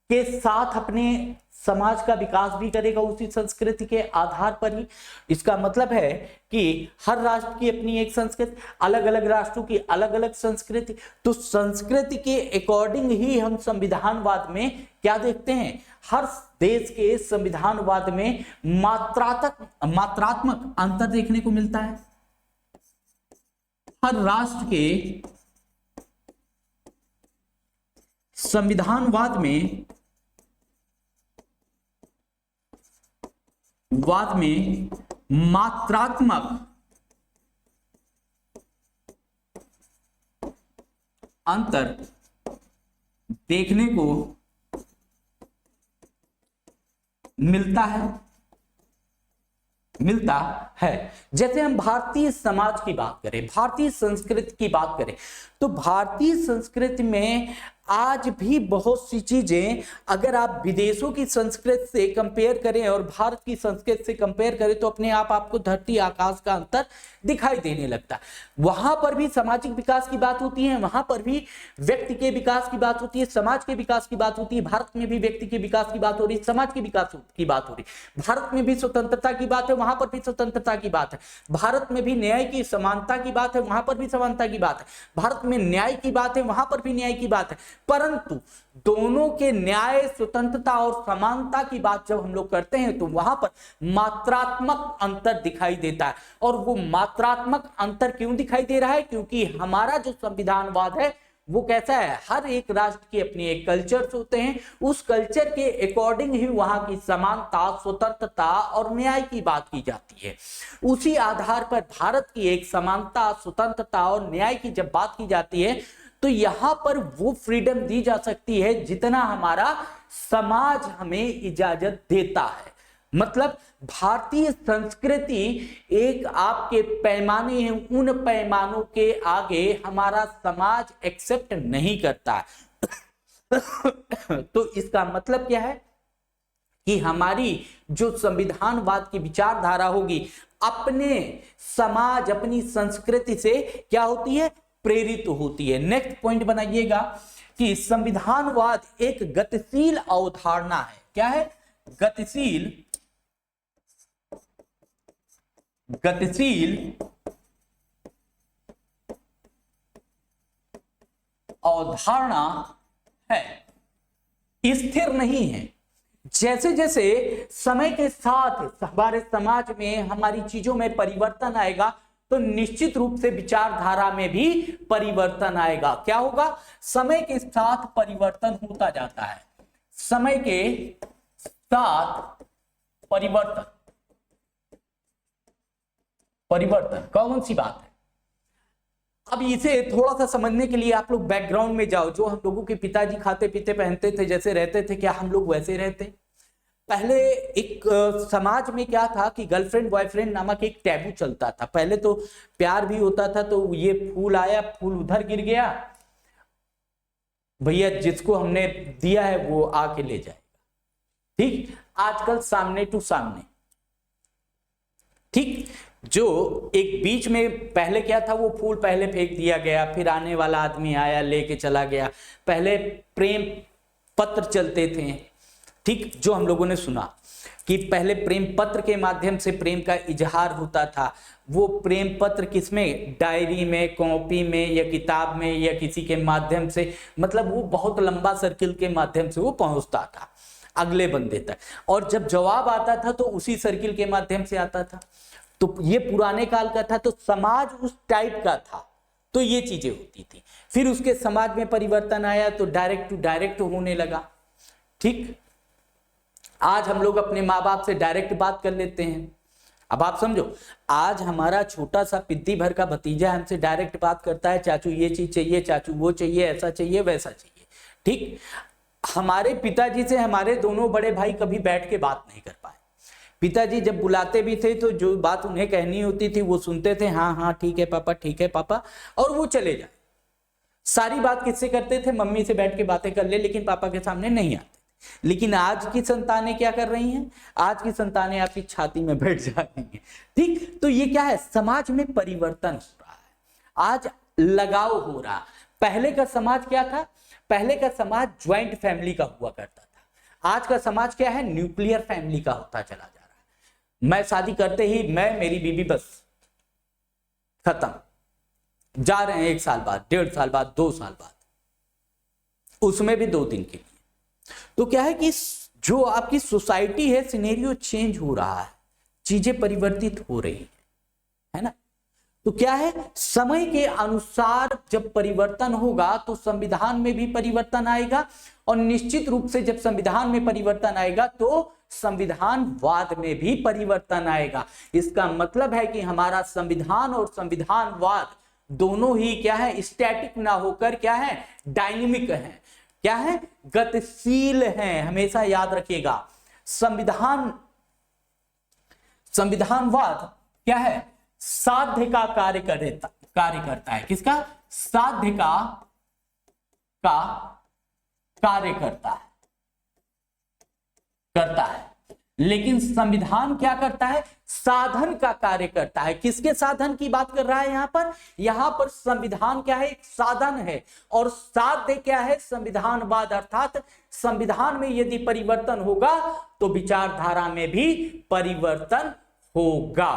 के साथ अपने समाज का विकास भी करेगा, उसी संस्कृति के आधार पर ही। इसका मतलब है कि हर राष्ट्र की अपनी एक संस्कृति, अलग अलग राष्ट्रों की अलग अलग संस्कृति। तो संस्कृति के अकॉर्डिंग ही हम संविधानवाद में क्या देखते हैं? हर देश के संविधानवाद में मात्रात्मक अंतर देखने को मिलता है। हर राष्ट्र के संविधानवाद में मात्रात्मक अंतर देखने को मिलता है। जैसे हम भारतीय समाज की बात करें, भारतीय संस्कृति की बात करें, तो भारतीय संस्कृति में आज भी बहुत सी चीजें अगर आप विदेशों की संस्कृति से कंपेयर करें और भारत की संस्कृति से कंपेयर करें तो अपने आप आपको धरती आकाश का अंतर दिखाई देने लगता है। वहां पर भी सामाजिक विकास की बात होती है, वहां पर भी व्यक्ति के विकास की बात होती है, समाज के विकास की बात होती है। भारत में भी व्यक्ति के विकास की बात हो रही है, समाज के विकास की बात हो रही है। भारत में भी स्वतंत्रता की बात है, वहां पर भी स्वतंत्रता की बात है। भारत में भी न्याय की समानता की बात है, वहां पर भी समानता की बात है। भारत में न्याय की बात है, वहां पर भी न्याय की बात है। परंतु दोनों के न्याय, स्वतंत्रता और समानता की बात जब हम लोग करते हैं तो वहां पर मात्रात्मक अंतर दिखाई देता है। और वो मात्रात्मक अंतर क्यों दिखाई दे रहा है? क्योंकि हमारा जो संविधानवाद है वो कैसा है? हर एक राष्ट्र की अपनी एक कल्चर्स होते हैं, उस कल्चर के अकॉर्डिंग ही वहां की समानता, स्वतंत्रता और न्याय की बात की जाती है। उसी आधार पर भारत की एक समानता, स्वतंत्रता और न्याय की जब बात की जाती है तो यहां पर वो फ्रीडम दी जा सकती है जितना हमारा समाज हमें इजाजत देता है। मतलब भारतीय संस्कृति एक आपके पैमाने हैं, उन पैमानों के आगे हमारा समाज एक्सेप्ट नहीं करता है। तो इसका मतलब क्या है कि हमारी जो संविधानवाद की विचारधारा होगी अपने समाज, अपनी संस्कृति से क्या होती है? प्रेरित होती है। नेक्स्ट पॉइंट बनाइएगा कि संविधानवाद एक गतिशील अवधारणा है। क्या है? गतिशील अवधारणा है, स्थिर नहीं है। जैसे जैसे समय के साथ हमारे समाज में, हमारी चीजों में परिवर्तन आएगा तो निश्चित रूप से विचारधारा में भी परिवर्तन आएगा। क्या होगा? समय के साथ परिवर्तन होता जाता है। समय के साथ परिवर्तन कौन सी बात है? अब इसे थोड़ा सा समझने के लिए आप लोग बैकग्राउंड में जाओ। जो हम लोगों के पिताजी खाते पीते पहनते थे, जैसे रहते थे, क्या हम लोग वैसे रहते? पहले एक समाज में क्या था कि गर्लफ्रेंड बॉयफ्रेंड नामक एक टैबू चलता था। पहले तो प्यार भी होता था, तो ये फूल आया, फूल उधर गिर गया, भैया जिसको हमने दिया है वो आके ले जाएगा। ठीक, आजकल सामने टू सामने। ठीक, जो एक बीच में पहले क्या था, वो फूल पहले फेंक दिया गया, फिर आने वाला आदमी आया लेके चला गया। पहले प्रेम पत्र चलते थे। ठीक, जो हम लोगों ने सुना कि पहले प्रेम पत्र के माध्यम से प्रेम का इजहार होता था। वो प्रेम पत्र किसमें, डायरी में, कॉपी में, या किताब में, या किसी के माध्यम से, मतलब वो बहुत लंबा सर्किल के माध्यम से वो पहुंचता था अगले बंदे तक, और जब जवाब आता था तो उसी सर्किल के माध्यम से आता था। तो ये पुराने काल का था, तो समाज उस टाइप का था, तो ये चीजें होती थी। फिर उसके समाज में परिवर्तन आया तो डायरेक्ट टू डायरेक्ट होने लगा। ठीक, आज हम लोग अपने माँ बाप से डायरेक्ट बात कर लेते हैं। अब आप समझो, आज हमारा छोटा सा पिद्दी भर का भतीजा हमसे डायरेक्ट बात करता है, चाचू ये चीज चाहिए, चाचू वो चाहिए, ऐसा चाहिए, वैसा चाहिए। ठीक, हमारे पिताजी से हमारे दोनों बड़े भाई कभी बैठ के बात नहीं कर पाए। पिताजी जब बुलाते भी थे तो जो बात उन्हें कहनी होती थी वो सुनते थे, हाँ हाँ ठीक है पापा, ठीक है पापा, और वो चले जाए। सारी बात किससे करते थे, मम्मी से बैठ के बातें कर ले, लेकिन पापा के सामने नहीं आते। लेकिन आज की संतानें क्या कर रही हैं, आज की संतानें आपकी छाती में बैठ जाती हैं। ठीक, तो ये क्या है, समाज में परिवर्तन हो रहा है, आज लगाव हो रहा। पहले का समाज क्या था, पहले का समाज ज्वाइंट फैमिली का हुआ करता था। आज का समाज क्या है, न्यूक्लियर फैमिली का होता चला जा रहा है। मैं शादी करते ही मैं, मेरी बीवी, बस खत्म। जा रहे हैं 1 साल बाद, 1.5 साल बाद, 2 साल बाद, उसमें भी 2 दिन के लिए। तो क्या है कि जो आपकी सोसाइटी है, सिनेरियो चेंज हो रहा है, चीजें परिवर्तित हो रही है ना। तो क्या है, समय के अनुसार जब परिवर्तन होगा तो संविधान में भी परिवर्तन आएगा, और निश्चित रूप से जब संविधान में परिवर्तन आएगा तो संविधानवाद में भी परिवर्तन आएगा। इसका मतलब है कि हमारा संविधान और संविधानवाद दोनों ही क्या है, स्टैटिक ना होकर क्या है, डायनेमिक है, क्या है, गतिशील हैं। हमेशा याद रखिएगा, संविधानवाद क्या है, साध्य का कार्य करता है। किसका, साध्य का कार्य करता है। लेकिन संविधान क्या करता है, साधन का कार्य करता है। किसके साधन की बात कर रहा है यहां पर संविधान क्या है, एक साधन है, और साध्य क्या है, संविधानवाद। अर्थात संविधान में यदि परिवर्तन होगा तो विचारधारा में भी परिवर्तन होगा।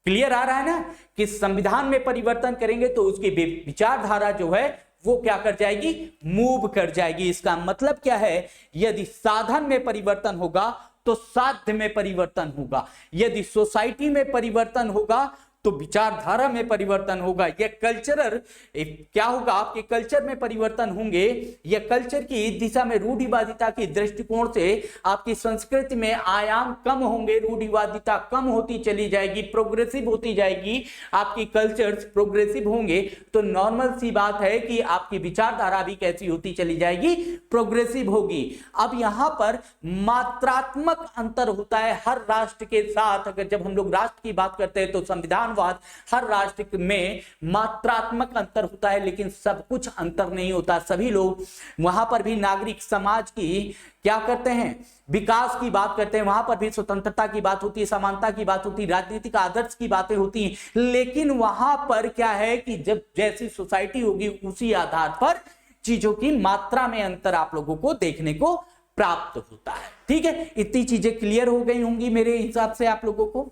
क्लियर आ रहा है ना, कि संविधान में परिवर्तन करेंगे तो उसकी विचारधारा जो है वो क्या कर जाएगी, मूव कर जाएगी। इसका मतलब क्या है, यदि साधन में परिवर्तन होगा तो साध्य में परिवर्तन होगा, यदि सोसाइटी में परिवर्तन होगा तो विचारधारा में परिवर्तन होगा। यह कल्चरल क्या होगा, आपके कल्चर में परिवर्तन होंगे। यह कल्चर की दिशा में रूढ़िवादिता की दृष्टिकोण से आपकी संस्कृति में आयाम कम होंगे, रूढ़िवादिता कम होती चली जाएगी, प्रोग्रेसिव होती जाएगी। आपकी कल्चर्स प्रोग्रेसिव होंगे तो नॉर्मल सी बात है कि आपकी विचारधारा भी कैसी होती चली जाएगी, प्रोग्रेसिव होगी। अब यहां पर मात्रात्मक अंतर होता है हर राष्ट्र के साथ। अगर जब हम लोग राष्ट्र की बात करते हैं तो संविधान हर राष्ट्र में मात्रात्मक अंतर होता है, लेकिन सब कुछ अंतर नहीं होता। सभी लोग वहां पर भी नागरिक समाज की क्या करते हैं, विकास की बात करते हैं, वहां पर भी स्वतंत्रता की बात होती है, समानता की बात होती है, राजनीतिक आदर्श की बातें होती हैं। लेकिन वहां पर क्या है कि जब जैसी सोसाइटी होगी उसी आधार पर चीजों की मात्रा में अंतर आप लोगों को देखने को प्राप्त होता है। ठीक है, इतनी चीजें क्लियर हो गई होंगी मेरे हिसाब से आप लोगों को।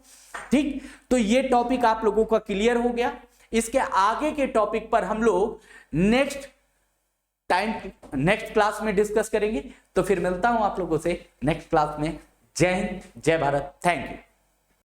ठीक, तो ये टॉपिक आप लोगों का क्लियर हो गया। इसके आगे के टॉपिक पर हम लोग नेक्स्ट क्लास में डिस्कस करेंगे। तो फिर मिलता हूं आप लोगों से नेक्स्ट क्लास में। जय हिंद, जय भारत, थैंक यू।